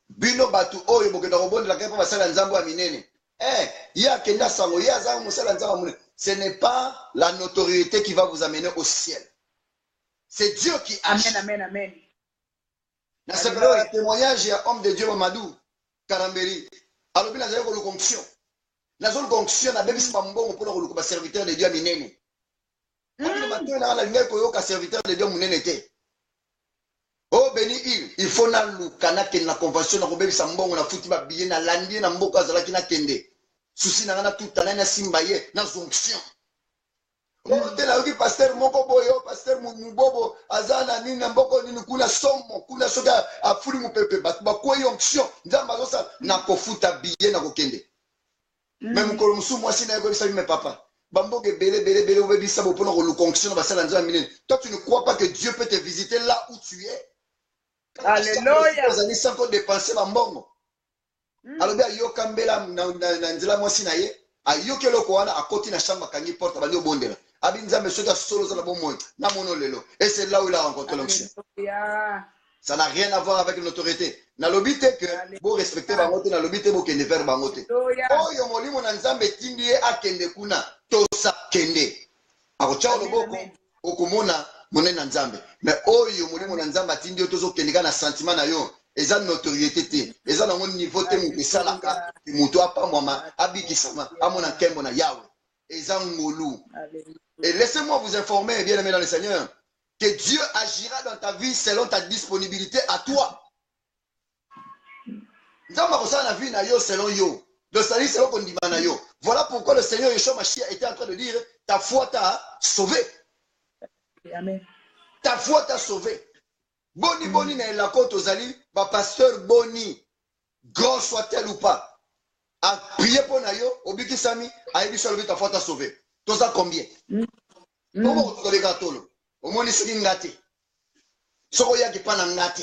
bino bato oyo bokenda kobondelaka mpo basala Nzambe ya minene ye akende asango ye aza mosala Nzambe ya monene. Ce n'est pas la notoriété qui va vous amener au ciel, c'est Dieu qui agit. Amen. C'est le témoignage à homme de Dieu Mamadou Karamberi. Alors bien nazali ko l'onction. Nazali l'onction na bebisi mbongo pour ko ba serviteur de Dieu minene. Quand le matin na la linga ko yo ka serviteur de Dieu minene te. Oh béni il faut na lukana ke na convention na ko bebisa mbongo na futi ba billet na landi na mboko azala ki na kende. Souci na na tout na simba ye na onction. Te na yoki pasteur moko boyo pasteur mubobo azana nini mboko nini kuna somo kuna soka afuli mupepe ba ko onction nzamba zosa na kofuta billet na kokende même ko musu mwasi na yeko bisa me papa bamboke bele obebisa bo pona ko onction ba sala nzamba minene. Toi tu ne crois pas que Dieu peut te visiter là où tu es? Alléluia. Vous allez sans dépenser bambongo alobi ayoka mbela na nzela mwasi na ye ayoki eloko wana akoti na chambre kangi porte bandi obondela abi Nzambe soki asolo za na bomoi na mono lelo. Et c'est là où il a rencontré l'onction. Ça n'a rien à voir avec l'autorité. Na lobite que vous respectez bangote na lobite vous kende faire bangote. Oh yo molimo na Nzambe tindi ye akende kuna tosa kende. Akocha loboko okomona monene na Nzambe. Mais oh yo molimo na Nzambe tindi yo tozo kende kana sentiment na yo. Eza notoriété te. Eza na mon niveau te mutu salaka. Mutu apa mama abikisama amona kembo na Yahweh. Eza ngolu. Et laissez-moi vous informer, bien-aimés dans le Seigneur, que Dieu agira dans ta vie selon ta disponibilité à toi. Voilà pourquoi le Seigneur Yeshua Mashiach était en train de dire, ta foi t'a sauvé. Amen. Ta foi t'a sauvé. Boni na la côte aux alliés, pasteur Boni, grand soit-elle ou pas, a prié pour Nayo, Obiki Sami, a dit ta foi t'a sauvé. Tout ça combien? Comment vous avez gâté? Au moins, ils sont gâtés. Sokoya qui pas ngate.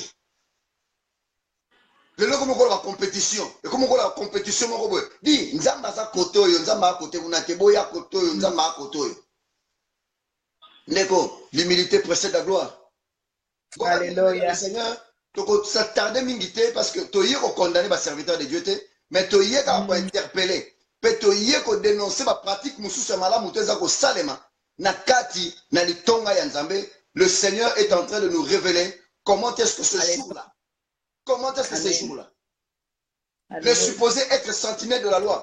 Le logo moko la compétition. Et comment la compétition moko dit nzamba za koto yo nzamba kote unake boya koto yo nzamba koto yo. Neko, l'humilité précède la gloire. Alléluia. Seigneur, toko s'attarder mingité parce que toye ko condamner ba serviteur de Dieu te, mais toye ka ko interpeller. Petoye ko dénoncer ma pratique mususu mala muteza ko salema na kati na litonga ya Nzambe. Le Seigneur est en train de nous révéler comment est-ce que ce jour-là, comment est-ce que ces jours-là, les supposés être sentinelles de la loi,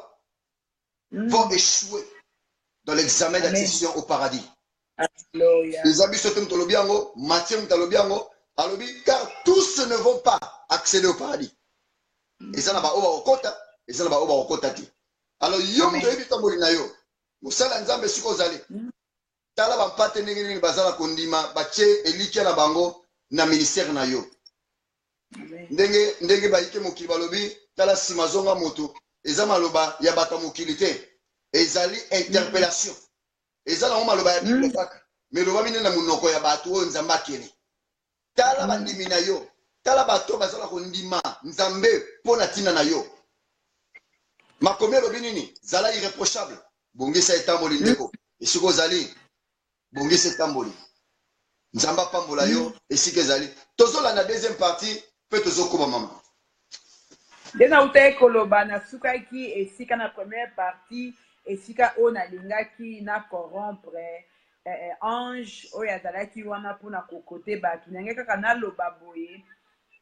vont échouer dans l'examen d'accession au paradis. Les habits sont Tolobiango, Mathieu Tolobiango, car tous ne vont pas accéder au paradis. Et ça n'a pas au kota, et ça n'a pas au kota. Alors, yom de éviter molina yo. Musala nzambe siko zali. Tala ba pate ningini bazala kondima, bache elikia na bango na ministère na yo. Ndenge ba ike mokili balobi, tala simazonga moto, eza maloba ya bata mokili te. Ezali interpellation. Ezala o maloba ya Bible kaka. Mais loba mine na munoko ya batu o nzambe akene. Tala bandimi na yo. Tala bato bazala kondima nzambe pona tina na yo. Makomé lobi nini zala irréprochable. Bongisa etamboli ndeko. Esiko zali bongisa etamboli. Nzamba pambola yo esike zali. Tozola na deuxième partie pe tozokoba mama. Dena ute koloba na sukaki esika na première partie esika ona lingaki na corrompre ange oyo azalaki wana mpona kokote bato ndenge kaka naloba boye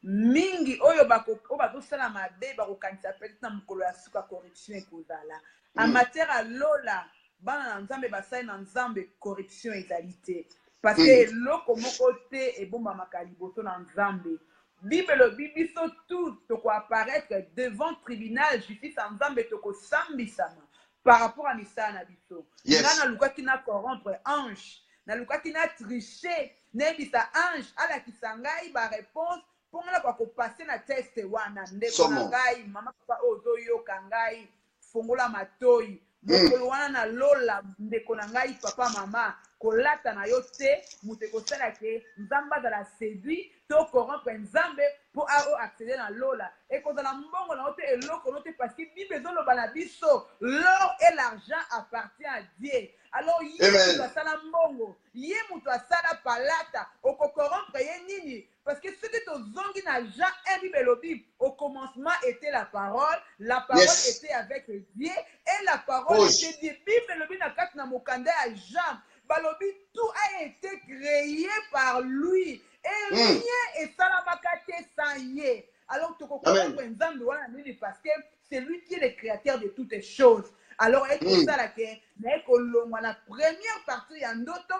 mingi oyo bazosala mabe bakokanisa peut-être na mokolo ya suka corruption ekozala en matière ya lola bana na nzambe basali na nzambe corruption ezali te parce que eloko moko te ebombamaka liboso na nzambe Bible lobi biso tout tokoapparaître devant tribunal justice ya nzambe tokosambisama par rapport à misala na biso nga nalukaki na corrompre ange nalukaki na tricher nayebisa ange alakisa ngai baréponse mpona bakopase na teste wana ndeko na ngai mama papa oyo ozoyoka ngai fongola matoi mokolo wana nalola ndeko na ngai papa mama kolata na yo te moto ekosala ke nzambe azala séduit to corrompre nzambe mpo ao accéder na lola ekozala mbongo na yo te eloko no te parce que bible ezoloba na biso l'or et l'argent appartient à Dieu. Alors ye moto asala mbongo ye moto asala palata okocorrompre ye nini parce que ce que tozongi na Jean 1 bible elobi au commencement était la parole était avec Dieu et la parole était Dieu. Bible elobi na kati na mokanda ya Jean balobi tout a été créé par lui et rien esalamaka te sans ye. Alors tokokorompe nzambe wana nini parce que c'est lui qui est le créateur de toutes les choses. Alors ekosala ke na ekolongwa na première partie ya ndoto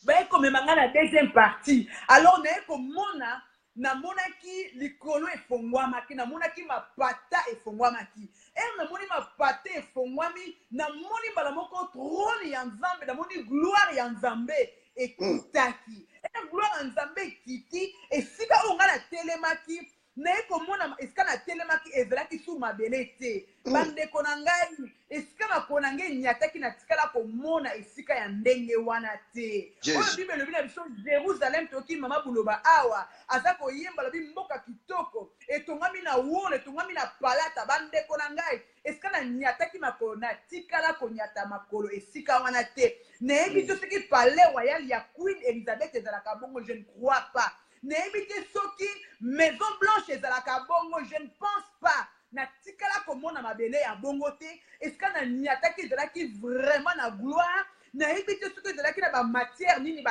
baekomemanga na deuxième partie. Alors na ekomona namonaki likolo efongwamaki namonaki mapata efongwamaki namoni mapata efongwami namoni mbala moko trône ya nzambe namoni gloire ya nzambe ekitaki gloire ya nzambe ekiti esika oyo nga natelemaki naye komona esika natelemaki ezalaki su mabele te bandeko na ngai esika makolo na ngai enyataki natikala komona esika ya ndenge wana te oyo bible elobi na biso Jérusalem toki mama buloba awa aza koyemba lobi mboka kitoko etongami na wolo etongami na palata bandeko na ngai esika nanyataki makolo natikala konyata makolo esika wana te nayebi to soki palais royal ya Queen Elizabeth ezalaka bongo je ne crois pas. Nayebi te soki Maison Blanche ezalaka bongo je ne pense pas. Natikala komona mabele ya bongo te esika na nyataki ezalaki vraiment na gloire nayebi te soki ezalaki na bamatière nini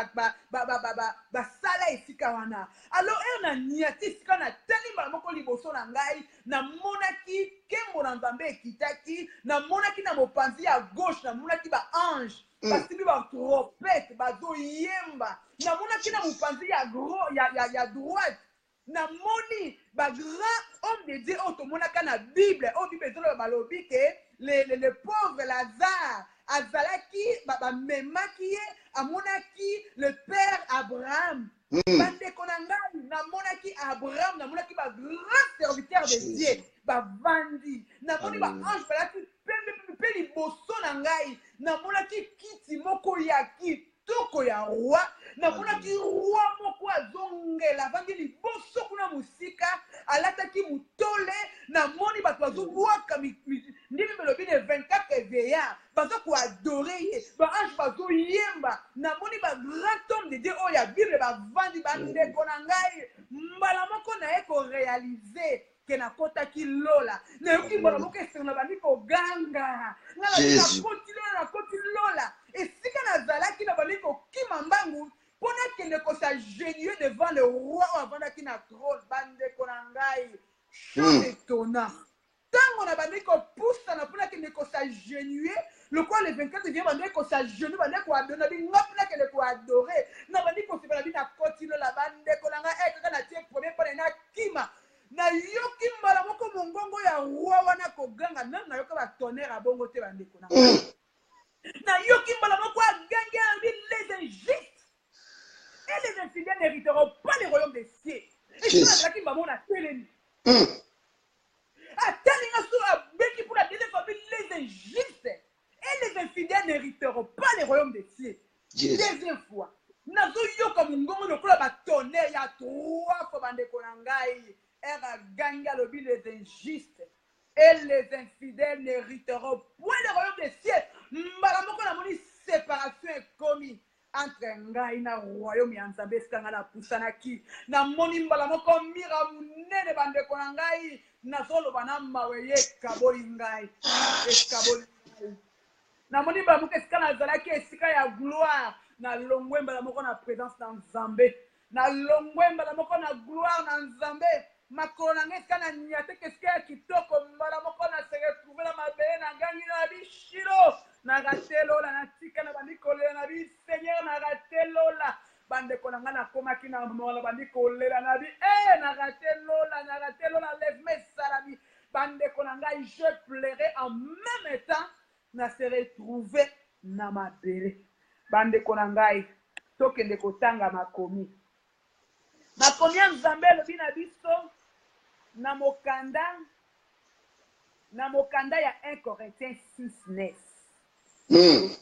basala esika wana. Alors na nyati esika na tali mbala moko liboso na ngai namonaki nkembo na nzambe ekitaki namonaki na mopanzi ya gauche namonaki baange basibi batrompete bazoyemba namonaki na mopanzi ya droite namoni bagrand homme de Dieu oyo tomonaka na Bible oyo Bible ezoloba balobi ke le pauvre Lazare azalaki bamemaki ye amonaki le père Abraham bandeko na ngai namonaki Abraham namonaki bagrand serviteur de Dieu bavandi namoni baange balaki mpe liboso na ngai namonaki kiti moko ya kitoko ya roi namonaki roi moko azongela avandi liboso kuna mosika alataki mutole namoni bato bazobwaka ndimi belobi ne 24 veillard baza koadore ye baange bazoyemba namoni bagrand homme de Dieu oyo ya Bible bavandi bandeko na ngai mbala moko naye korealize ke nakotaki lola nayoki mbala moko esengo na bandi koganga nakoti lola esika nazalaki na bandi kokima mbangu mpona ke qui ne s'agenouiller devant le roi avant qu'il n'a trône. Bande konangai. Chose étonnant. Tant on a bandé qu'on pousse, on a pas qu'il ne s'agenouiller. Le quoi le 24 vient bandé qu'on s'agenouille, bandé qu'on adore, on a dit non pas qu'il ne adorer. Non bandé qu'on se fait la vie à continuer la bande konangai. Quand on a tiré premier par un akima. Na yoki mbala moko mongongo ya roi wana koganga na yoka ba tonnerre a bongo te bande konangai. Na yoki mbala moko aganga les injustes et les infidèles n'hériteront pas les royaumes des cieux. Et c'est là qui m'a mon appelé. Attendez sur beki pour la deuxième fois les injustes et les infidèles n'hériteront pas les royaumes des cieux. Deuxième fois. Nazo yoka mongongo no kola ba tonnerre ya 3 fois bande konangai. Era ganga lobi les injustes et les infidèles n'hériteront point les royaumes des cieux. Mbalamoko na moni séparation est commis entre ngai na royaume ya Nzambe skanga na pusanaki na moni mbalamoko mira munene bande kona ngai na solo bana maweye kaboli ngai eskaboli na moni mbalamoko skana zalaki esika ya gloire na longwe mbalamoko na présence na Nzambe na longwe mbalamoko na gloire na Nzambe makolo na ngai skana nyate keske ya kitoko mbalamoko na se retrouver na mabele na ngangi na bishilo na ratelo la natika na bandikole na bi Seigneur na ratelo la bande konanga na koma kina mola bandikole la na bi na ratelo la lève mes salami bande konanga je pleurais en même temps na se retrouver na mabele bande konanga tokende kotanga makomi ya Nzambe lobi na biso na mokanda ya 1 Corinthiens 6:9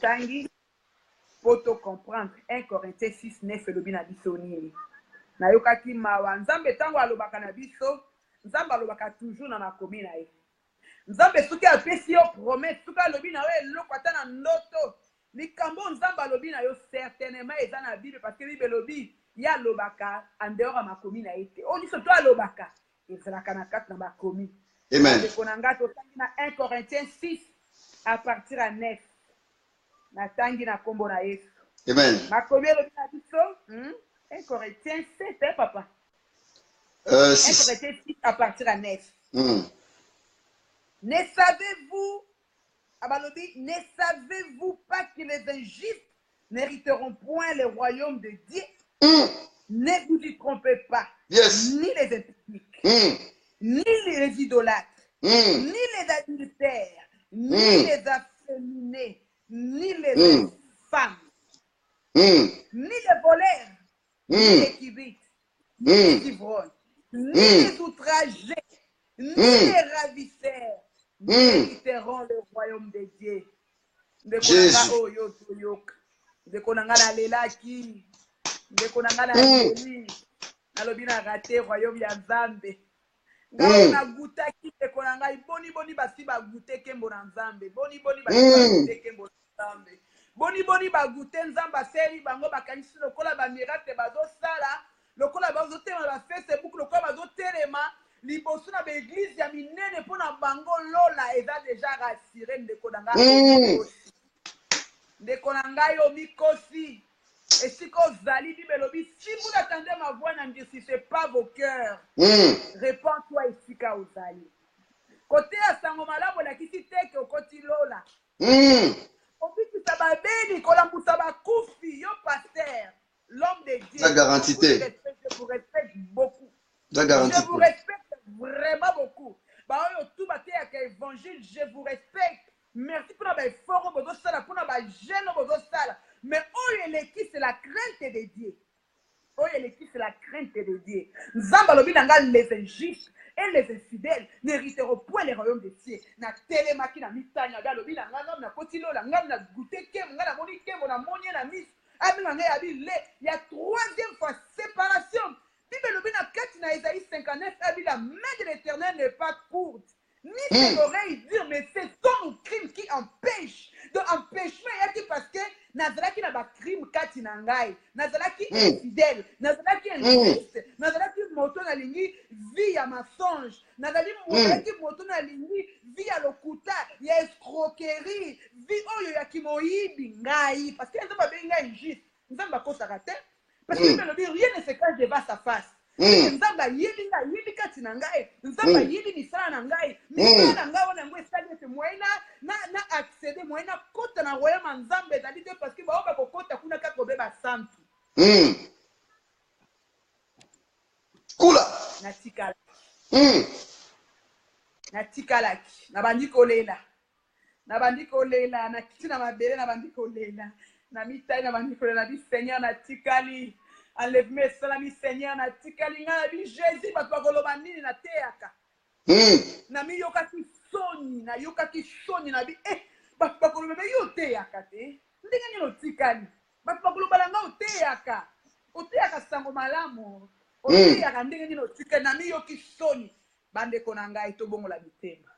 Tangi pour te comprendre 1 Corinthiens 6:9 elobi na biso nini na yokaki mawa Nzambe tango alobaka na biso Nzambe alobaka toujours na makomi na ye Nzambe soki apesi yo promesse soki alobi na yo eloko ata na ndoto likambo Nzambe alobi na yo certainement eza na Bible parce que Bible elobi ya alobaka en dehors ya makomi na ye te o liso to alobaka ezalaka na kati na makomi. Amen. Konanga totangi na 1 Corinthiens 6 à partir à 9 na tangi na kombo na Yesu. Amen. Makomi elobi na biso 1 Corinthiens 7 papa 6. 1 Corinthiens 6 à partir à 9. Ne savez-vous pas que les injustes n'hériteront point le royaume de Dieu? Ne vous y trompez pas. Yes. Ni les impies, ni les idolâtres, ni les adultères, ni les afféminés, ni les femmes, ni les voleurs, ni les kibites, ni les ivrognes, ni les outragés, ni les ravisseurs n'hériteront le royaume de Dieu. Jésus. Ndekonanga na lelaki, ndekonanga na leli, nalobi na raté royaume ya Nzambe. Ngai na gutaki ndekonanga boni basi ba gute kembo na Nzambe. Boni basi ba gute kembo na Nzambe. Boni ba gute Nzambe aseli bango bakanisi lokola ba miracle bazo sala, lokola bazo tema ba Facebook, lokola bazo telema liboso na ba église ya minene pona bango lola eza déjà rassuré ndekonanga. Ndekonanga yo mikosi. Et si vous allez dire, si vous attendez ma voix, ne me pas vos cœurs. Réponds-toi ici, Kaouzali. Côté à Sangomala, vous qui si t'es au côté Lola. Au but que ça va béni, qu'on ça va koufi, yo pasteur, l'homme de Dieu. Ça garantit. Je vous respecte beaucoup. Ça garantit. Je vous respecte vraiment beaucoup. Bah, tout bâté avec l'évangile, je vous respecte. Merci pour la forme, pour la jeune, mais qui c'est la crainte de Dieu. Qui c'est la crainte de Dieu. Les injustes et les infidèles n'hériteront point les royaumes des cieux. Na télémaki na mitanya ga lobi na ngam na kotilo la ngam na goûter kem na moni kem na moni na mis. Il y a troisième fois séparation. Bible lobi na 4 na Isaïe 59 la main de l'Éternel n'est pas courte. Ni ses oreilles dire, mais c'est ton crime qui empêche. Donc, empêchement, il y a dit parce que Nazaraki n'a pas crime kati nangai. Nazaraki est fidèle. Nazaraki est injuste. Nazaraki moto na lingi vie à mensonge. Nazaraki moto na lingi vie à lokuta. Il y a escroquerie. Vie oh ya kimoyibi ngai. Parce que nous avons bien injuste. Nous avons pas kosakate. Parce que rien ne se cache devant sa face. Nzamba yeli na yeli kati na ngai. Nzamba yeli misala na ngai. Misala na ngai wana ngwe stade te moyena na accéder moyena kota na royaume nzambe ezali te parce que ba ko kota kuna ka ko beba santu. Kula. Na tikala. Na tikalaki. Na bandi kolela. Na bandi kolela na kitina mabele na bandi kolela. Na mitai na bandi kolela bi Seigneur na tikali. Enlève-moi cela, mi Seigneur, na tikali nga bi Jésus ba koloba nini na teaka. Na mi yoka ki soni, na yoka ki soni na bi ba koloba me yo teaka te. Ndenge ni no tikali. Ba koloba la nga o teaka. O teaka sango malamu. O teaka ndenge ni no tikali na mi yoki soni. Bande konanga ito bongo la bitema.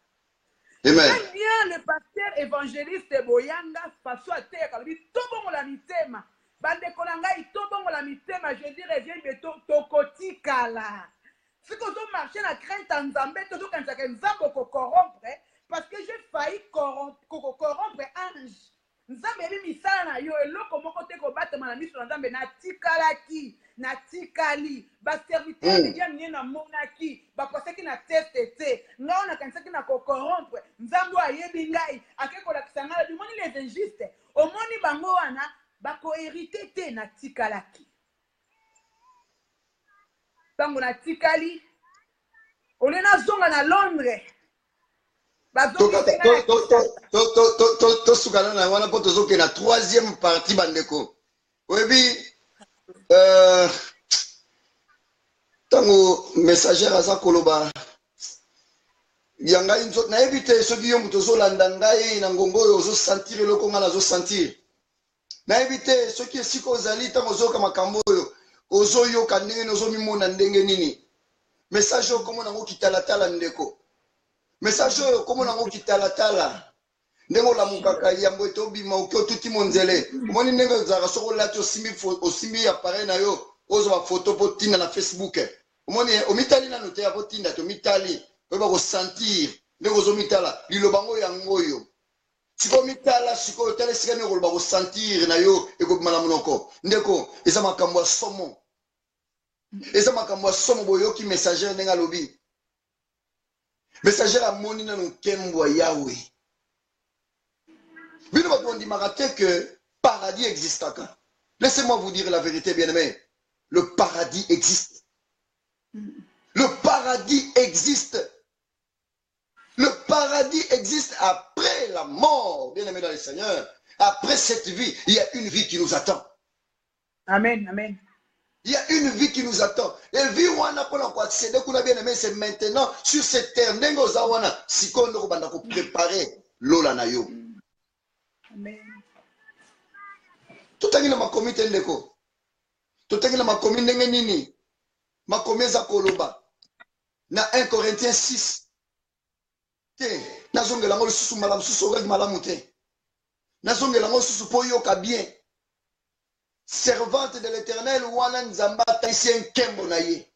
J'aime bien le pasteur évangéliste Boyanga façon à teaka la bi to bongo la bitema. Bande konanga ito bongo la mitema, je dirais viens beto tokotikala. Si qu'on doit marcher la crainte en Zambé, tout quand chacun Nzambo ko corrompre parce que j'ai failli corrompre ange. Nzambe bi misala na yo eloko moko te ko batema na miso na Nzambe na tikalaki, na tikali, ba serviteur de Dieu ni na monaki, ba koseki na testete, nga na kanseki na ko corrompre. Nzambo ayebi ngai, akeko la kisanga du moni les injustes. Au moni bango wana bako hérité te na tikalaki. Tango na tikali, on est na zonga na Londres. To sukana na wana po tozoke na troisième partie bandeko. Webi tango messager aza koloba yanga inzo na éviter soki yo muto zolanda ngai na ngongo oyo ozo sentir eloko nga nazo sentir. Na éviter soki esiko ozali tango ozoka makambo oyo ozoyoka ndenge ozomimona ndenge nini. Message oyo komona ngo kitalatala ndeko. Message oyo komona ngo kitalatala. Ndenge olamukaka yambo etobima oki otuti monzele. Omoni ndenge ozalaka soko olati osimbi appareil na yo ozwa photo po tinda na Facebook. Omoni omitali nano te ya po tinda to mitali oyeba kosentir ndenge ozomitala liloba ngo yango oyo. Siko mitala siko tele sikani koloba ko sentir na yo ekobima na monoko ndeko eza makambo ya somo. Eza makambo ya somo boyoki messager ndenge alobi. Messager amoni na nkembo ya Yahweh. Bino bato ondimaka te que paradis existaka. Laissez-moi vous dire la vérité bien-aimé. Le paradis existe. Le paradis existe. Le paradis existe après la mort, bien-aimé dans le Seigneur. Après cette vie, il y a une vie qui nous attend. Amen, amen. Il y a une vie qui nous attend. Et vie wana pour accéder qu'on a bien aimé, c'est maintenant sur cette terre. Nengo zawana, si qu'on ne va pas préparer lola na yo. Amen. Tout à ma comité ndeko. Tout à ma comité nini. Ma comeza koloba. Na 1 Corinthiens 6. Te, nazongela ngo susu malamu susu oga malamu te. Nazongela ngo susu po yoka bien. Servante de l'Éternel wana nzamba taisien kembo na ye.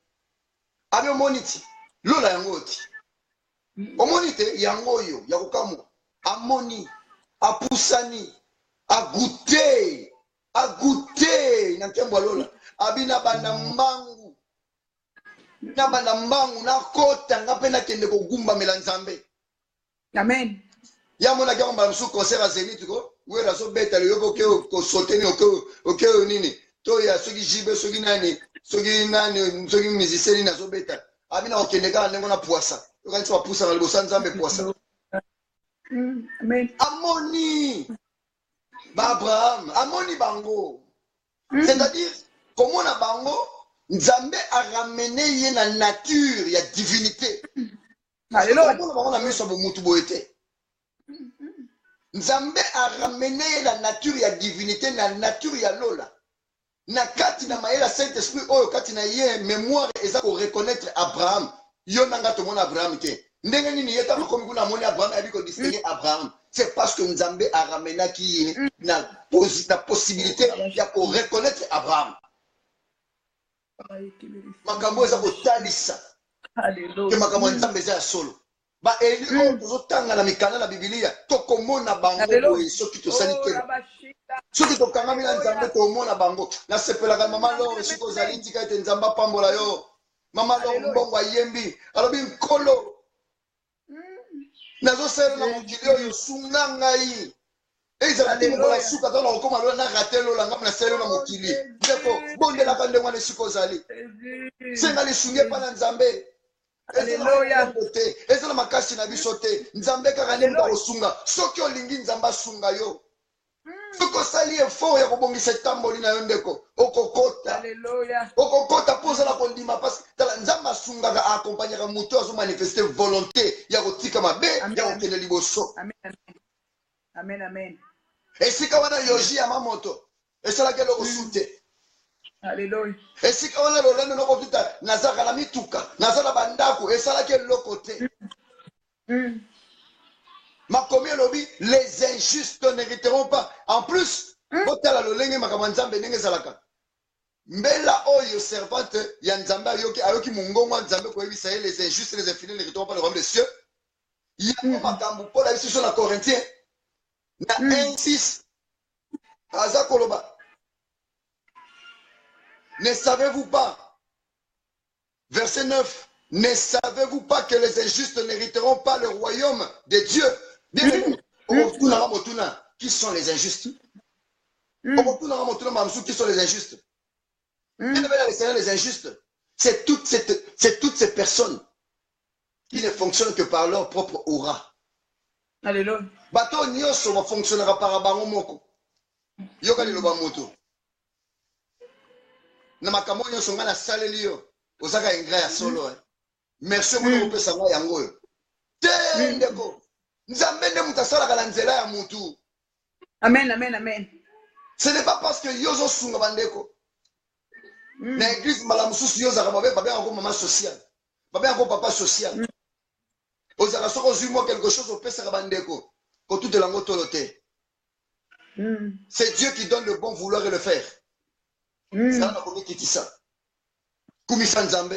Abe moniti lola yango ti. Omonite yango yo ya kokamwa. Amoni, apusani, agute na kembo lola. Abina banda mbangu. Na banda mbangu na kota ngapena kende ko gumba mela nzambe. Amen. Ya mona kia mba msu concert à Zénith ko. Wera so beta le yoko ko sauter ni ok nini. To ya soki jibe soki nani soki musicien na so beta. Abina okende ka ndengo na poisa. Yoka nti wa pusa na libosa nzambe poisa. Amen. Amoni ba Abraham, amoni bango. C'est-à-dire comment na bango Nzambe a ramené ye na nature ya divinité. Alléluia. Comment na miso bo mutu bo ete. Nzambe a ramené la nature ya divinité na nature ya lola. Na kati na maela Saint-Esprit oyo kati na ye mémoire eza ko reconnaître Abraham. Yo nanga to mona Abraham te. Ndenge nini yeta komi kuna moni Abraham abi ko distinguer Abraham. C'est parce que Nzambe a ramené qui na possibilité ya ko reconnaître Abraham. Makambo eza ko talisa. Alléluia. Que makambo Nzambe eza solo. Ba eli o tozotanga na mikanda na Biblia tokomona bango boye soki tosali te. soki tokangami na nzambe tomona bango nasepelaka mama lor esika ozali tika ete nzambe apambola yo mama lor mbongo ayembi alobi nkolo nazosalela na mokili oyo sunga ngai ezala te mokola suka to na kokoma lola na rate lola ngai nasalela na mokili ndeko bondelaka ndenge wana esika ozali senga lisungi epa na nzambe te ezala makasi na biso te nzambe kaka nde moto akosunga soki olingi nzambe asunga yo soki osali effort ya kobongisa etamboli na yo ndeko okokota mpo ozala kondima mpasi tala nzambe asungaka aakompagnaka moto azomanifeste volonté ya kotika mabe ya kokende liboso esika wana yoji ya mamoto esalaki eloko su te esika wana lolendo nokotuta nazalaka na mituka naza na bandako esalaki eloko te makomi elobi les injustes n'hériteront pas en plus botala lolenge makambo ya nzambe ndenge ezalaka mbela oyo servante ya nzambe ayoki mongongo ya nzambe koyebisa ye les injustes les infidèles n'hériteront pas le royaume des cieux yango makambo mpo na biso na Corinthiens na 1:6 aza koloba ne savez-vous pas verset 9 ne savez-vous pas que les injustes n'hériteront pas le royaume de Dieu? Bien aimé, qui sont les injustes? Qui sont les injustes? Bien aimé, les injustes, c'est toutes ces personnes qui ne fonctionnent que par leur propre aura. Alléluia. Bato nyoso va fonctionnera par bango moko. Yoka liloba moto. Na makambo nyoso ngana saleli yo. Ozaka ingrat ya solo. Merci mo ko pesa nga yango yo. Te ndeko. Nzambe nde mutasalaka na nzela ya mutu. Amen, amen, amen. Ce n'est pas parce que yozo sunga bandeko. Na église malamususu yozaka babe encore maman social. Babe encore papa social. Ozaka soko zimo quelque chose au pesa bandeko. Ko tout de lango tolote. C'est Dieu qui donne le bon vouloir et le faire. C'est là qu'on dit ça. Kumisa nzambe,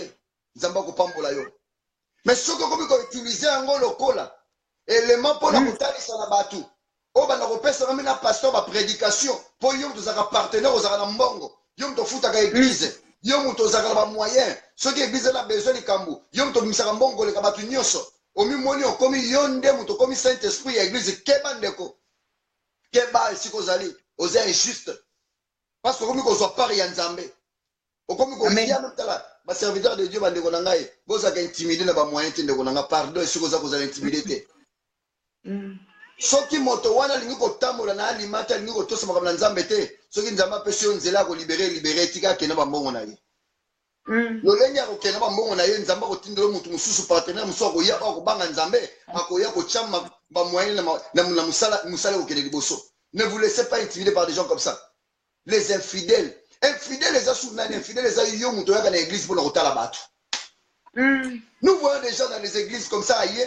nzamba ko pambola yo. Mais soko komi ko utiliser ngo lokola élément pour la kotalisa na batu. O bana ko pesa ngami na pasteur ba prédication, po yo tozaka partenaire ozaka na mbongo. Yo mto futa ka église. Yo mto zaka ba moyen. Soki église na besoin likambu. Yo mto misaka mbongo le kabatu nyoso. Omi moni okomi yonde mto komi Saint Esprit ya église keba ndeko. Keba siko zali, oze injuste. Parce que comme qu'on soit pas rien nzambe. Comme qu'on vient même là, ba serviteur de Dieu bande ko nangai, boza ka intimider na ba moyen te ndeko nanga pardon siko za ko za intimider. Soki moto wana lingi ko tamola na alimata lingi ko tosa makamna nzambe te, soki nzamba pesi yo nzela ko libérer tika ke na ba mbongo na ye. Lolenge ko ke na ba mbongo na ye nzamba ko tindelo mutu mususu partenaire muso ko ya ko banga nzambe, akoya ko chama ba moyen na musala ko kele liboso. Ne vous laissez pas intimider par des gens comme ça. Les infidèles. Infidèles, les assouvnani, infidèles, les aïeux, nous devons dans l'église pour nous retirer la batte. Nous voyons des gens dans les églises comme ça, yo,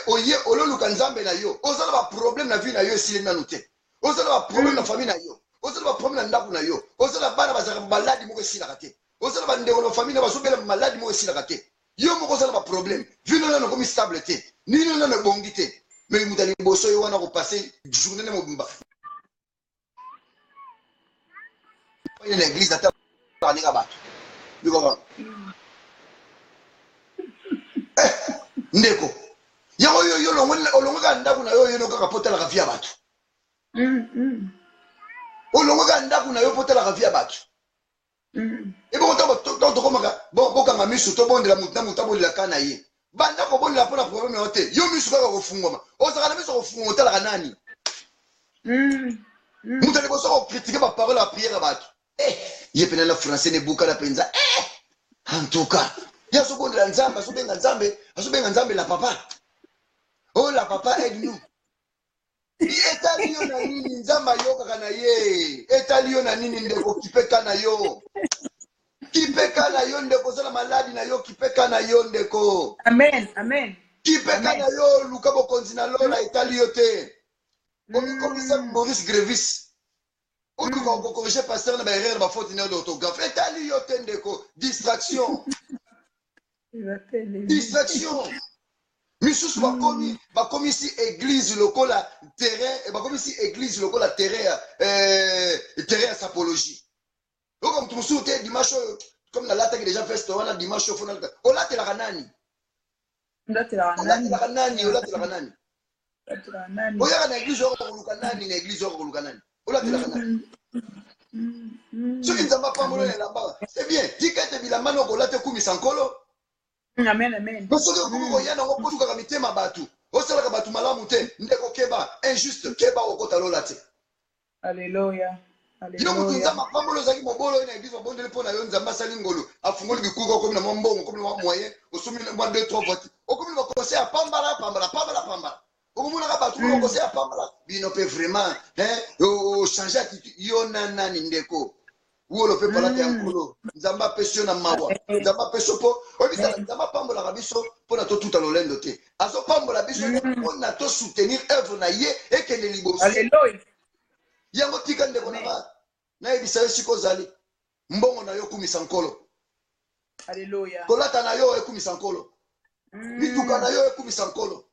oye, olo, lukanzambe na yo. Oza la problème na vie na yo, si les nanoute. Oza la problème na famille na yo. Oza la problème na ndaku na yo. Oza la bana bazara maladi moko si la raté. Oza la bande na famille na basobe la maladi moko si la raté. Yo moko oza la problème. Vie na no comme stable te. Ni no na bongité. Mais mutali boso yo wana ko passer journée na mobimba. L'église d'attendre à battre. Tu comprends? Ndeko. Yo longo ka ndaku na yo no ka potela ka via battu. Longo ka ndaku na yo potela ka via battu. Et bon to komaka bon ka misu to bondela muta bolila kana ye. Banda ko bolila pona problème yote. Yo misu ka ko fungoma. Ozaka na misu ko fungoma tala ka nani? Muta le boso ko critiquer ma parole à prière à battu. Il y a le français ne bouka la penza. En tout cas, il y a ce qu'on a nzambe, nzambe la papa. Oh la papa aide-nous. Etalio na nini nzamba yo kaka na ye. Etalio na nini ndeko kipeka na yo. Kipeka na yo ndeko sala maladi na yo kipeka na yo ndeko. Amen, amen. Kipeka na yo luka bokonzi na lola etalio te. Comme ça Maurice Grévis. Ou tu vas corriger pasteur na ba erreur ba faute d'orthographe. Etali yo tendeko distraction. Distraction. misusu bakomi si église lokola terrain et bakomi si église lokola terrain terrain sapologie. Donc comme tout sous dimanche comme la lata qui déjà fait on a dimanche fona o la tela kanani oya na église okoluka nani na église okoluka nani o la tela kanani ce qui nzamba pa molo elamba c'est bien tikete bilamba no kolate kumisa nkolo. Amen, amen. Parce que vous yana ngokutuka ka mitema batu osalaka batu malamu te ndeko keba injuste keba okota lola te. Alléluia. Yo mutu nzamba pambolo zaki mobolo ina église bondele pona yo nzamba sali ngolo afungoli bikuko comme na mbongo comme na moyen osumi moi 2-3 votes okomi ba conseil pambala okomuna ka batu ko conseil pambala bino pe vraiment o changer attitude yo nani ndeko wo lo pe pala te ngolo nzamba pesio na mawa nzamba pesio po obisa nzamba pambola ka biso pona to tuta lolendo te azo pambola biso pona to soutenir œuvre na ye et que les libos. Alléluia. Yango tika ndeko na ebisa yo siko zali mbongo na yo kumisa nkolo. Alléluia. Kolata na yo ekumisa nkolo. Mituka na yo ekumisa nkolo.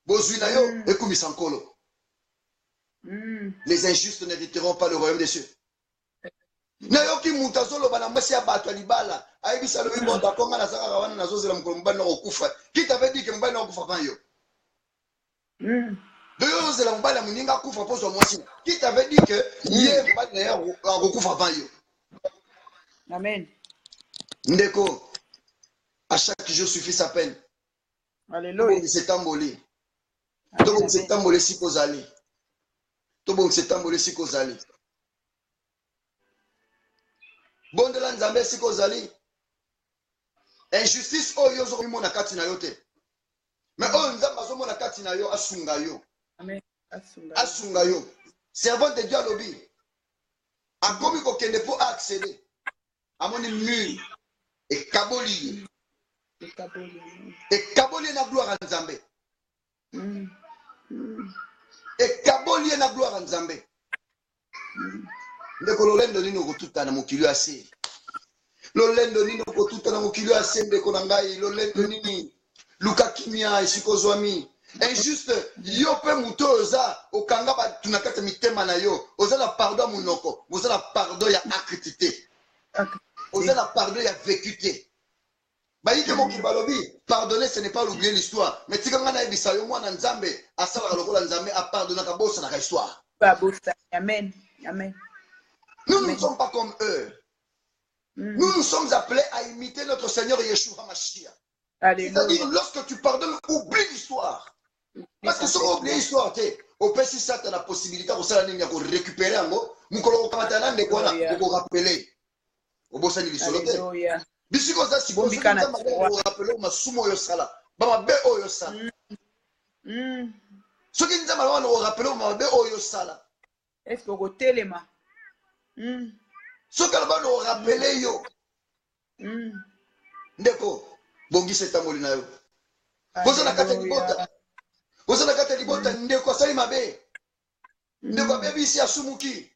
Bozui na yo ekumisa nkolo. Les injustes n'hériteront pas le royaume des cieux. Na yo ki mutazolo bana mwesi ya bato libala ayebisa lo bibo ndakonga na saka wana nazozela mukolo mbana okufa qui t'avait dit que mbana okufa kan yo. De yo zela mbana muninga kufa poso mwasi qui t'avait dit que ye mbana ya okufa kan yo. Amen. Ndeko à chaque jour suffit sa peine. Alléluia. C'est tamboli. Tobon c'est tamboli si kozali. Tobon c'est tamboli si kozali. Bon de la nzambe si kozali. Injustice oyo zo mona kati na yo te. Mais oyo nzamba zo mona kati na yo asunga yo. Amen. Asunga yo. Servant de Dieu lobi. Akomi ko kende po accéder. Amoni mur et kaboli. Et kaboli na gloire à nzambe. Et kaboli na gloire à nzambe. Ndeko lolendo nino kotuta na mokili ase. Lolendo nino kotuta na mokili ase ndeko na ngai lolendo nini. Luka kimia esikozwami. Injuste yo pe muto oza okanga ba tunakata mitema na yo. Oza na pardon munoko, oza na pardon ya activité. Oza na pardon ya vécuité. Baïke mokili balobi, pardonner ce n'est pas oublier l'histoire. Mais tikanga na ebisa yo mwana nzambe asala lokola nzambe a pardonner ka bossa na histoire. Amen. Amen. Nous ne sommes pas comme eux. Nous sommes appelés à imiter notre Seigneur Yeshua Mashiach. C'est-à-dire, lorsque tu pardonnes, oublie l'histoire. Parce que si on oublie l'histoire, au pays si ça, tu as la possibilité de récupérer un mot, de rappeler. Au bout de l'histoire. Bisiko za si vous rappeler au masumo yo sala. Ba be oyo sala. Ce qui nous a mal on rappeler au mabe oyo sala. Est-ce que vous téléma? Ce que nous rappeler yo. Ndeko, bongi setamoli na yo. Boza na kata libota. Boza na kata libota ndeko sali mabe. Ndeko abebi isi asumuki.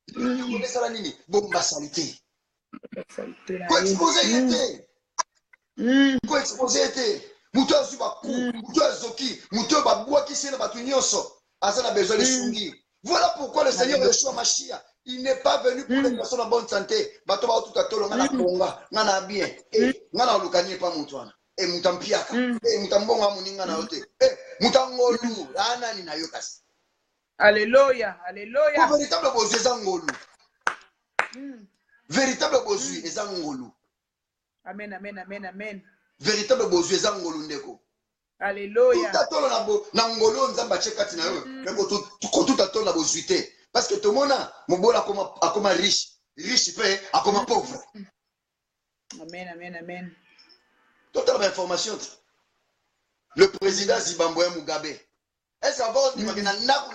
Ndeko nesala nini? Bomba salite. Ko exposer yete. Ko exposer yete. Muto azuba ku, muto azoki, muto babwa kisi na batu nyonso. Asa na besoin de sungi. Voilà pourquoi le Seigneur Yeshua Mashiach, il n'est pas venu pour les personnes en bonne santé. Bato ba tout atolo ngana konga, ngana bien. Ngana lukanye pa mutwana. Mutampiaka. Mutambonga muninga na ote. Mutangolu, ana ni na yokas. Alléluia, alléluia. Pour véritable bozu ezangolu. Véritable bozu ezangolu. Amen, amen, amen, amen. Véritable bozu ezangolu ndeko. Alléluia. Tout atolo na ngolo nzamba chekati na yo. Meko tout atolo na bozuité. Parce que tout le monde a comme riche. Riche fait a comme pauvre. Amen, amen, amen. Total information. Le président Zimbabwe Mugabe. Est-ce qu'avant il m'a dit na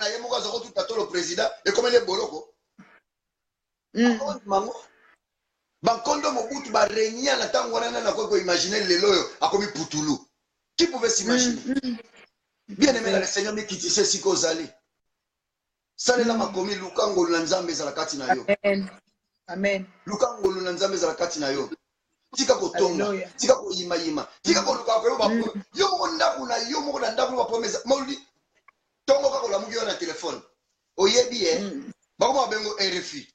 yemoka zoko tout atolo le président et comme il est boloko. Bankondo Mobutu ba régner na tango wana na ko imaginer lelo yo akomi putulu. Qui pouvait s'imaginer? Bien aimé le Seigneur me quitte c'est siko zali. Salela makomi lukangolo na nzambe za la kati na yo. Amen. Amen. Lukangolo na nzambe za la kati na yo. tika kotonga Alléluia. tika koyima yima tika koluka ko yo moko ndaku na yo moko na ndaku ba promesse moli tongo ka kola mugi na téléphone oyebi bakoma bengo RFI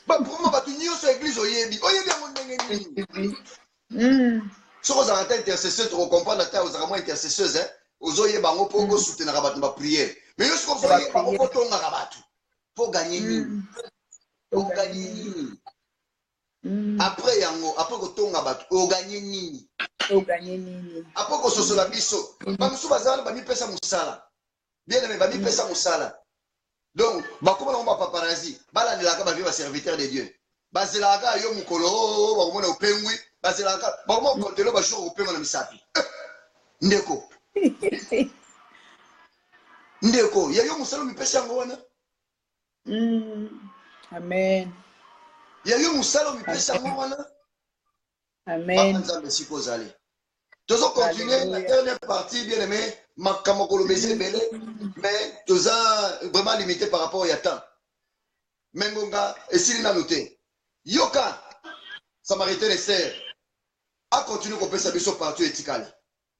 ba pourquoi ba tu nyonso église oyebi yango ndenge nini soko za ta intercesseur to comprendre ta aux vraiment intercesseuse ozoye bango po soutenir ka bato ba prière mais yo soko zoye bango po tonga ka bato pour gagner nini pour gagner nini après yango après ko tonga bato o gagner nini après ko sosola biso ba musu bazala ba mi pesa musala bien aimé ba mi pesa musala donc bakoma na paparazzi balandelaka ba vie serviteur de Dieu bazelaka yo mukolo bakomona opengwi bazelaka bakoma kontelo ba jour opengwa na misapi ndeko ndeko ya yo musalo mipesa yango wana Amen. Ya yo musalo mipesa yango wana Amen. Nzambe sikozali tozo continuer la dernière partie bien aimé makambo kolobese belé mais toza vraiment limité par rapport au temps mengonga esili na noté yoka Samaritain Esther a continué kopesa biso partout etikali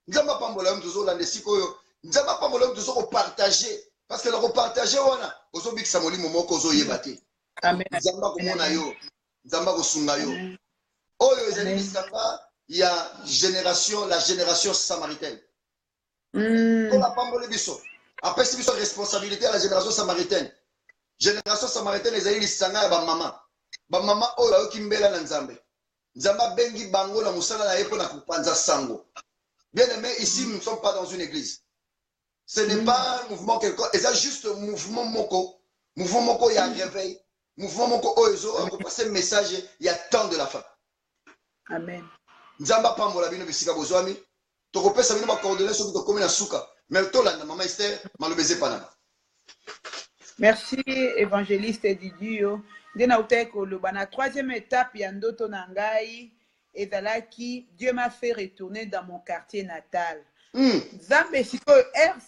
nzamba pambola yo tozo lande sikoyo nzamba pambola yo tozo ko partager parce que la ko partager wana ozo bikisa molimo moko ozo yebate Amen. nzamba komona yo nzamba ko sunga yo oyo ezali bisanga ya génération la génération samaritaine pour la pambola biso après si biso responsabilité à la génération samaritaine ezali lisanga ya ba mama oyo bayoki mbela na nzambe nzamba bengi bango na musala na yepo na kupanza sango bien aimé ici nous ne sommes pas dans une église ce n'est pas un mouvement quelconque c'est juste un mouvement moko ya réveil mouvement moko oyo ko passer message il y a temps de la fin amen nzamba pambola bino bisika bozwami tokopesa bino ba coordonnées soki tokomi na suka mais tolanda mama Esther malobeze panama. Merci évangéliste Didio. Ndena uteko loba na troisième étape ya ndoto na ngai ezalaki Dieu m'a fait retourner dans mon quartier natal. Nzambe siko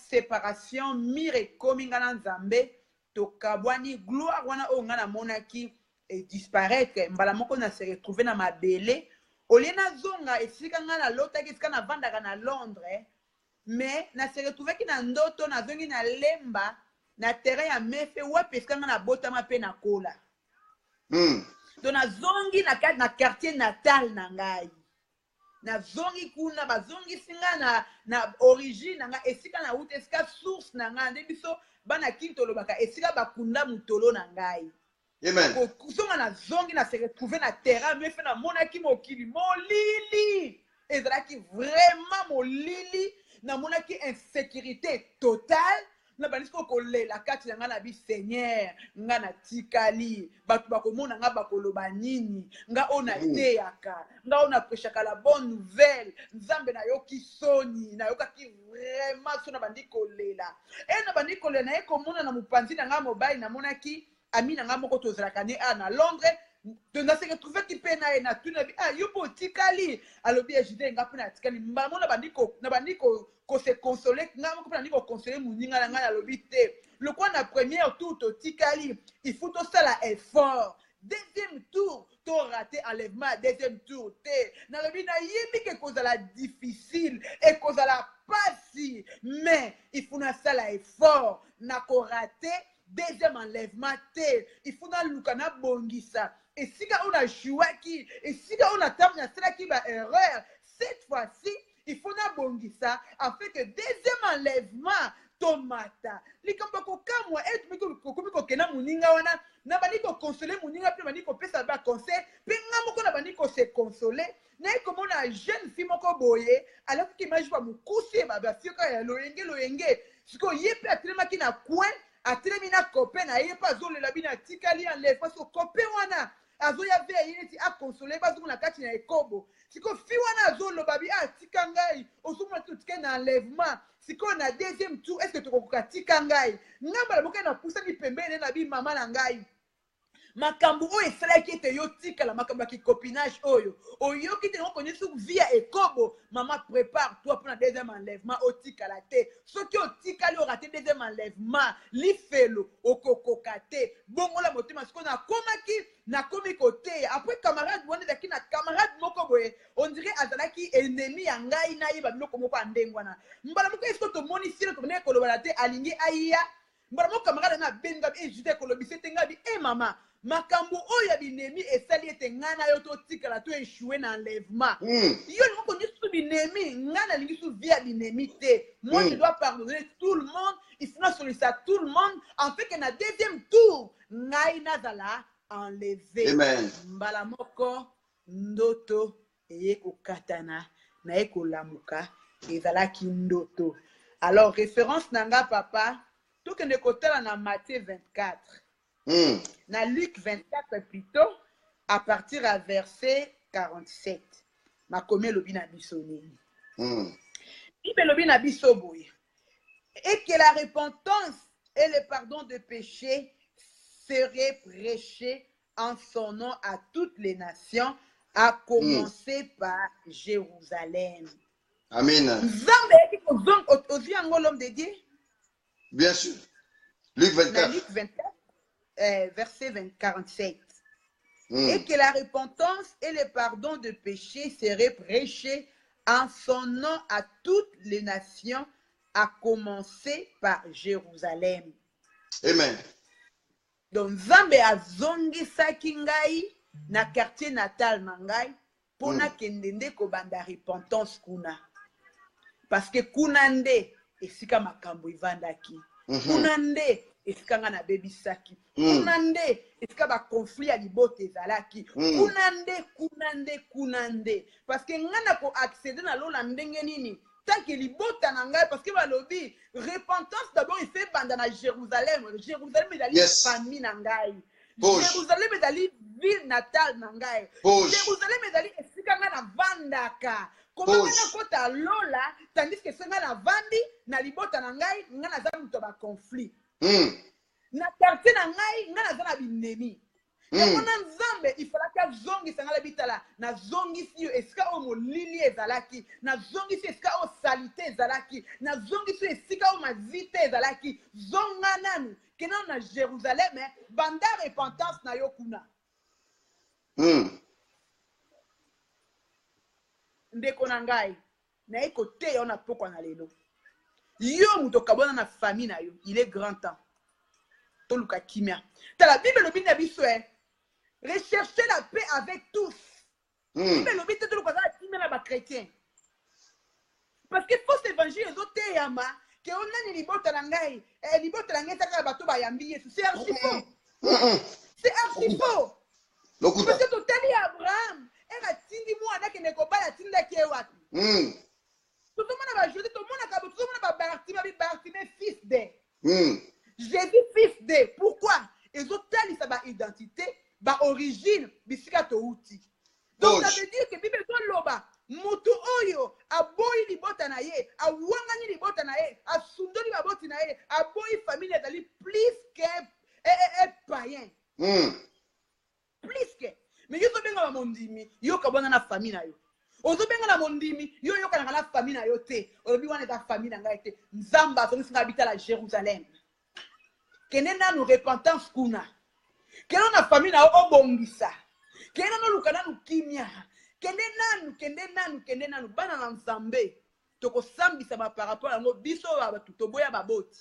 séparation mire komi ngana nzambe tokabwani gloire wana o ngana monaki et disparaître mbala moko na se retrouver na mabele olena zonga esika ngana lota kisika na vandaka na Londres mais na se retrouver ki na ndoto na zongi na lemba na terrain ya mefe wapesika na botama pe na kola. Donc na zongi na quartier natal na ngai. Na zongi kuna bazongi singa na origine na esika na ute esika source na ngai nde biso bana kintolo baka esika bakunda mutolo na ngai. Amen. Kozonga na zongi na se retrouver na terrain mefe na monaki mokili molili. Ezalaki vraiment molili na monaki insécurité totale. Na banisiko kolela kati na ngana bi Seigneur ngana tikali batu bakomona nga bakoloba nini nga ona teyaka nga ona prêchaka la bonne nouvelle nzambe na yoki soni na yokaki vraiment sona bandiko lela na bandiko lela na ekomona na mupanzi na nga mobile na monaki amina nga moko tozalaka ne na Londres de na se retrouver ki pe na na tuna bi yupo tikali alobi ejide nga pona tikali mbamona bandiko ko se consoler nga moko pona ndiko consoler muninga na nga na lobi te le quoi na première tour to tikali il faut to sala effort deuxième tour to raté enlèvement deuxième tour te na lobi na yemi ke kozala difficile et kozala pasi mais il faut na sala effort na ko raté deuxième enlèvement te il faut na lukana bongisa et si on a joué qui et si on a terminé cela qui va erreur cette fois-ci il faut na bongisa afin que deuxième enlèvement tomata likambo ko kamwa et kokomi ko kena muninga wana na bani ko consoler muninga pe bani ko pesa ba conseil pe ngamoko na bani ko se consoler na comme on a jeune fille moko boye alors qu'il m'a joué mukusi ba fioka ya loyenge siko yepe atrema ki na coin atremi na copain na yepa zo le labina tikali enlève parce que copain wana azo ya ve yiti a consoler bazo na kati na ekobo siko fi wana azo lo babi tika ngai osuma tutika na enlèvement siko na deuxième tour est-ce que tu kokoka tika ngai ngamba la boka na poussa ni pembele na bi mama na ngai makambu oyo esalaki ete yo tikala makambu ya kicopinage oyo oyoki te okoni suku via ekobo mama prépare toi pour na deuxième enlèvement otikala te soki otikali orate deuxième enlèvement lifelo okokoka te bongola motema siko na komaki na komi côté après camarade wana daki na camarade moko boye on dirait azalaki ennemi ya ngai na yeba biloko moko andengwana mbala moko esko to moni sire to ne koloba te alingi aiya mbala moko camarade na benga e jute kolobise te ngabi e mama makambo oyo binemi esali ete ngana yo to tikala to échouer na enlèvement yo ni moko nisu binemi ngana lingi su via binemi te moi je dois pardonner tout le monde il faut solliciter tout le monde en fait que na deuxième tour ngai nazala enlevé. Amen. Mbala moko ndoto eye kokatana na ekolamuka ezalaki ndoto. Alors référence nanga papa tout que ne kotala na Matthieu 24. Na Luc 24 plutôt à partir à verset 47. Ma comé lobi na biso nini. Ibe lobi na biso boye. Et que la repentance et le pardon de péché serait prêché en son nom à toutes les nations, à commencer par Jérusalem. Amen. Bien sûr. Luc 24. Luc 24, verset 47. Et que la repentance et le pardon de péché seraient prêchés en son nom à toutes les nations, à commencer par Jérusalem. Amen. Donc, Nzambe azongisaki ngai na quartier natal na ngai pona kendende ko banda repentance kuna. Parce que kuna nde esika makambo ivandaki. Kuna nde esika nga na bebisaki. Kuna nde esika ba conflit ya libote ezalaki. Kuna nde. Parce que nga na ko accéder na lola ndenge nini. Tant que libota na ngai parce que balobi repentance d'abord il fait banda na Jérusalem. Jérusalem est la famille na ngai. Jérusalem est la ville natale na ngai. Jérusalem est la esika nga na vandaka. Comment nga kota lola tandis que senga na vandi na libota na ngai nga na za muto ba conflit. Na quartier na ngai nga na za na binemi. Yango na Nzambe il fallait que zongi sangala bitala na zongi si esika o molili ezalaki na zongi si esika o salite ezalaki na zongi si esika o mazite ezalaki zonga nanu kena na Jérusalem banda repentance na yo kuna ndeko na ngai na ekote yo na pokwa na lelo yo muto kabona na famille na yo il est grand temps to luka kimia ta la Bible lo bina biso recherchez la paix avec tous. Mais l'objet de l'objet chrétien. Parce que faux évangile les autres yama que on a ni libota langai et libota langai taka bato ba yambi Yesu c'est archi faux. C'est archi faux. Parce que tout tali Abraham et la tindi moi na ke ne ko ba la tinda ke wapi. Tout le monde va jouer tout le monde a tout le monde va Bartimée fils de. Jésus fils de. Pourquoi? Les autres tali sa ba identité ba origine bisika to uti. Donc ça veut dire que Bible don loba mutu oyo aboyi libota na ye awangani libota na ye asundoli baboti na ye aboyi famille dali plus que païen. Plus que mais yo so benga ba mondimi yo kabona na famille na yo. Ozo benga na mondimi yo yo kana na famille na yo te. Obi wana ta famille na ngai te. Nzamba so nsinga habita la Jérusalem. Kenena nous repentance kuna. Kena na famille na obongisa. Kena no lukana nu kimia. Kende nanu bana na Nzambe. Toko sambisa ba par rapport à ngo biso ba tuto boya ba boti.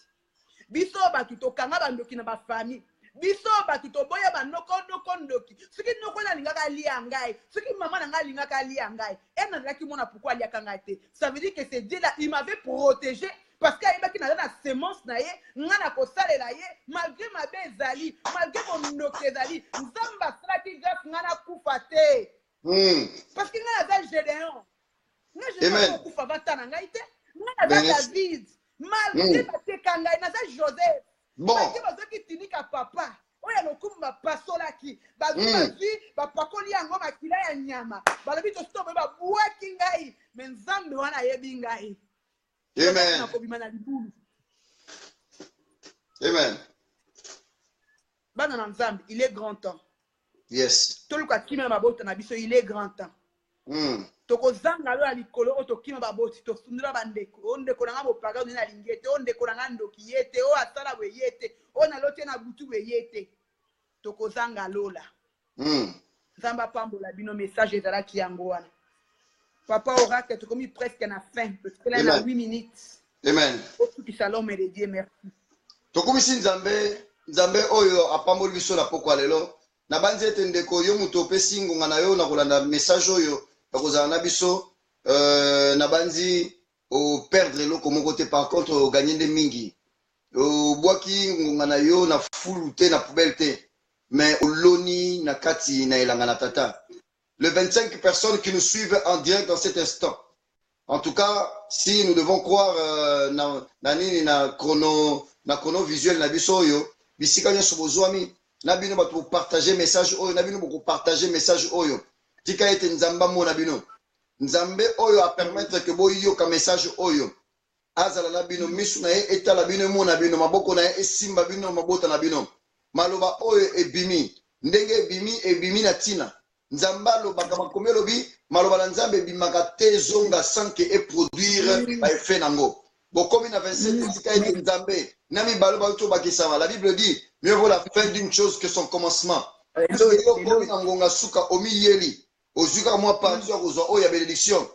Biso ba tuto kanga ba ndoki na ba famille. Biso ba tuto boya ba noko ndoki. Soki noko na lingaka lia ngai. Soki maman na ngai lingaka lia ngai. Et na laki mona pourquoi lia kanga te. Ça veut dire que c'est Dieu là il m'avait protégé. Parce qu'il y a qui n'a pas de sémence, n'a pas malgré ma bezali, malgré mon nokezali, nous sommes pas qui n'a pas coupé. Parce qu'il n'a pas Gédéon. Nous n'avons pas coupé avant Tanangaïte, nous n'avons pas David, malgré ma tekanga, n'a pas Joseph. Malgré ma qui t'inique à papa. Oya no kumba pasola ki ba vie ba pakoli yango makila ya nyama ba lobi to stop ba buaki ngai mais Nzambe wana yebi ngai. Amen. Amen. Bana na Nzambe, il est grand temps. Yes. Toluka kima babota na biso, il est grand temps. Toko zanga lo alikolo oto kima baboti to sundura bandeko. Onde ko nanga bopaga na lingete, onde ko nanga ndoki yete, o asala we yete, o na lote na butu we yete. Toko zanga lola. Zamba pambola bino message ezala ki yango wana. Papa Oracle, tu commis presque na fin, parce que là, on a 8 minutes. Amen. Tout qui salon me dédié, merci. Tu commis si Nzambe oyo apamboli biso na poko lelo. Na banze ete ndeko yo muto pe singo ngana yo na kolanda message oyo na kozala na biso na banzi o perdre lo comme côté par contre o gagner des mingi. O boaki ngana yo na fulu te na poubelle te. Mais o loni na kati na elanga na tata. Les 25 personnes qui nous suivent en direct dans cet instant. En tout cas, si nous devons croire na chrono visuel na biso yo, bisika nyo sobozwami, na bino ba to partager message oyo, na bino boko partager message oyo. Tika ete nzamba mo na bino. Nzambe oyo a permettre que boyo ka message oyo. Azala na bino misu na ye etala bino mo na bino maboko na ye esimba bino mabota na bino. Maloba oyo ebimi, ndenge ebimi na tina. Nzamba lo baka makomé lobi maloba na nzambe bimaka te zonga sans que et produire ba effet nango. Bokomi na 27 tika ete nzambe nami baloba to bakisama. La Bible dit mieux vaut la fin d'une chose que son commencement. Parce que yo komi na ngonga suka omiyeli ozuka moi parti okozwa oya bénédiction.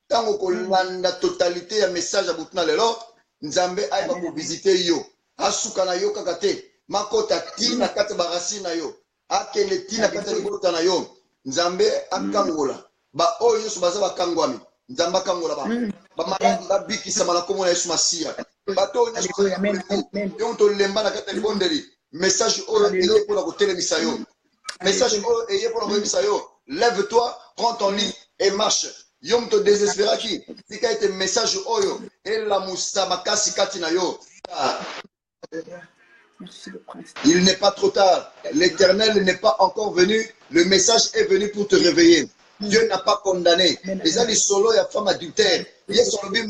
Tango kolanda totalité ya message abutuna lelo nzambe aiba ko visiter yo. Asuka na yo kaka te makota tina kata barasi na yo. Akele tina kata libota na yo. Nzambe akangola ba oyo nyonso baza bakangwami nzambe akangola ba maladi babikisa malakomo na Yesu Masiya bato nyonso yo tolemba na kati ya libondeli message oyo eye mpona kotelemisa yo message oyo eye mpona koyebisa yo lève-toi prends ton lit et marche yo moto désespéraki tika ete message oyo elamusa makasi kati na yo. Merci le prince. Il n'est pas trop tard. L'Éternel n'est pas encore venu. Le message est venu pour te réveiller. Dieu n'a pas condamné. Les amis solo et femme adultère.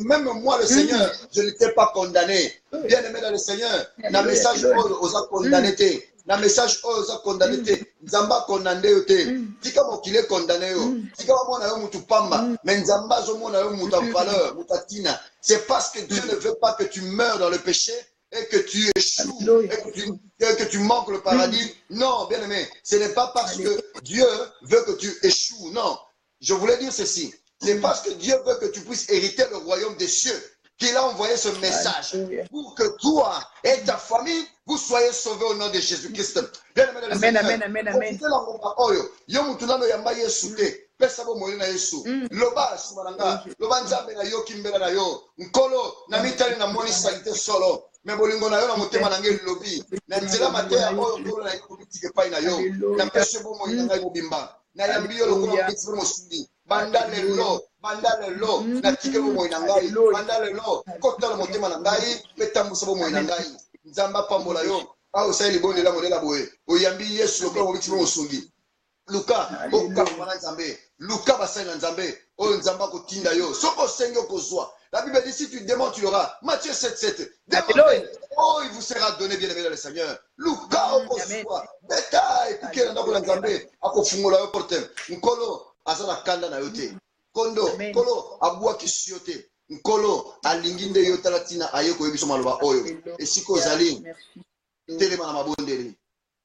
Même moi, le Seigneur, je n'étais pas condamné. Bien aimé dans le Seigneur, le message aux a condamné. Le message aux a condamné. Nzamba condamné. Tika mokile condamné. Tika mona yo mutu pamba. Mais Nzamba zo mona yo muta valeur, mutatina. C'est parce que Dieu ne veut pas que tu meurs dans le péché et que tu échoues, et que tu manques le paradis. Non, bien aimé, ce n'est pas parce que Dieu veut que tu échoues. Non, je voulais dire ceci. C'est parce que Dieu veut que tu puisses hériter le royaume des cieux qu'il a envoyé ce message pour que toi et ta famille, vous soyez sauvés au nom de Jésus-Christ. Bien aimé, amen, amen, amen, amen. Pesa bo moyo na Yesu loba simananga loba nzambe na yo kimbela na yo nkolo na mitali na moni salite solo me bolingo na yo na motema na ngeli lobi na nzela mateya oyo nkolo na yo bitike pai na yo na pesa bo moyo na ngai mobimba na yambi yo lokolo bitike mosundi banda lelo na tike bo moyo na ngai banda lelo kota na motema na ngai petambusa bo moyo na ngai nzamba pambola yo awo sai libonde la modela boye oyambi Yesu lokolo bitike mosundi Luka oka mwana nzambe Luka basali nzambe o nzamba kotinda yo soko sengo kozwa. La Bible dit si tu demandes tu l'auras. Matthieu 7:7. Demandez, oh il vous sera donné, bien aimé dans le Seigneur. Luka okozwa betail kukela ndako na nzambe akofungola yo porte nkolo azala kanda na yo te kondo nkolo abua kisio te nkolo alinginde yo talatina aye koyebiso maloba oyo esiko ozali telema na mabondeli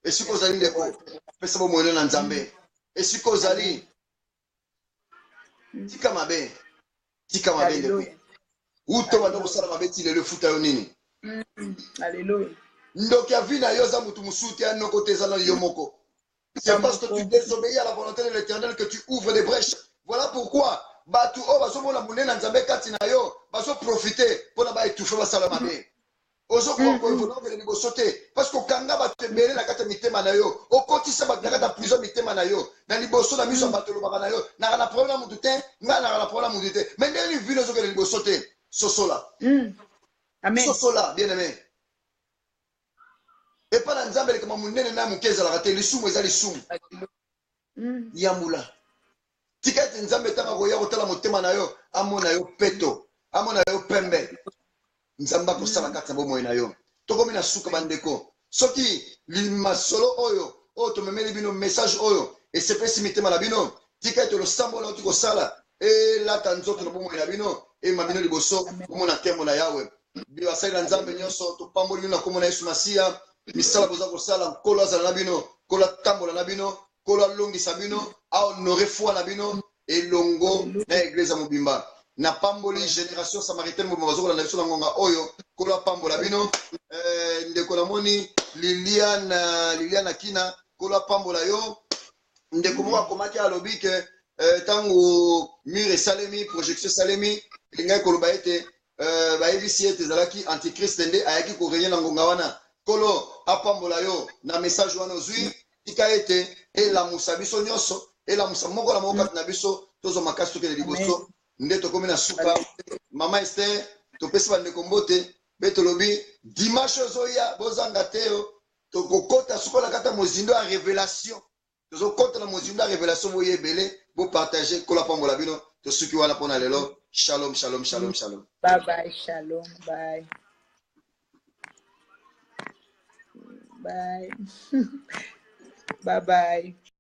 esiko ozali ndeko pesa bo moyo na nzambe esiko ozali tika mabe ndeko uto bando kosala mabe ti lelo futa yo nini. Alléluia. Ndoki avina yo za mutu musuti ya noko te zana yo moko. C'est parce que tu désobéis à la volonté de l'Éternel que tu ouvres des brèches. Voilà pourquoi batu o baso mona munena nzambe kati na yo baso profiter pona ba étouffer basala mabe. Ozo ko ko vele ni bosote parce que kanga batembele na kata mitema na yo okotisa ba kata prison mitema na yo na liboso na miso batelo baka na yo na problème mutu te nga na problème mutu te mais ndeni vino zo ke ni bosote sosola. Amen. Sosola bien aimé. Et pas dans nzambe comme munene na mukeza la raté lisumu ezali sumu. Yamula. Tikati nzambe tanga ko ya kotala motema na yo amona yo peto amona yo pembe. Nzamba kosala kata bo moyo na yo tokomi na suka bandeko soki limasolo oyo to memeli bino message oyo esepesi mitema na bino tika ete losambola oti kosala elata nzoto na bo moyo na bino mabino liboso omona tembo na yawe bino basali na nzambe nyonso topamboli bino na kombo na Yesu Masiya misala boza kosala nkolo azala na bino nkolo atambola na bino kolo alongisa bino aonore foi na bino elongo na église ya mobimba na pamboli génération samaritaine mobimba bazokolanda biso na ngonga oyo kolo apambola bino ndeko namoni Liliane Akina kolo apambola yo ndeko moko akomaki alobi ke ntango mur esalemi projection esalemi elingai koloba ete bayebisi ete ezalaki antichrist nde ayaki korenye na ngonga wana kolo apambola yo na message wana ozwi tika ete elamusa biso nyonso elamusa moko na moko kati na biso tozwa makasi tokende liboso nde tokomi na suka mama Esther topesi bandeko mbote mpe tolobi dimanche ozoya bozanga te yo tokokota sukola kata mozindo ya révélation tozokota na mozindo ya révélation boye ebele bopartage kola pambola bino tosuki wana mpona lelo shalom shalom shalom shalom Bye bye, shalom, bye. Bye. Bye bye.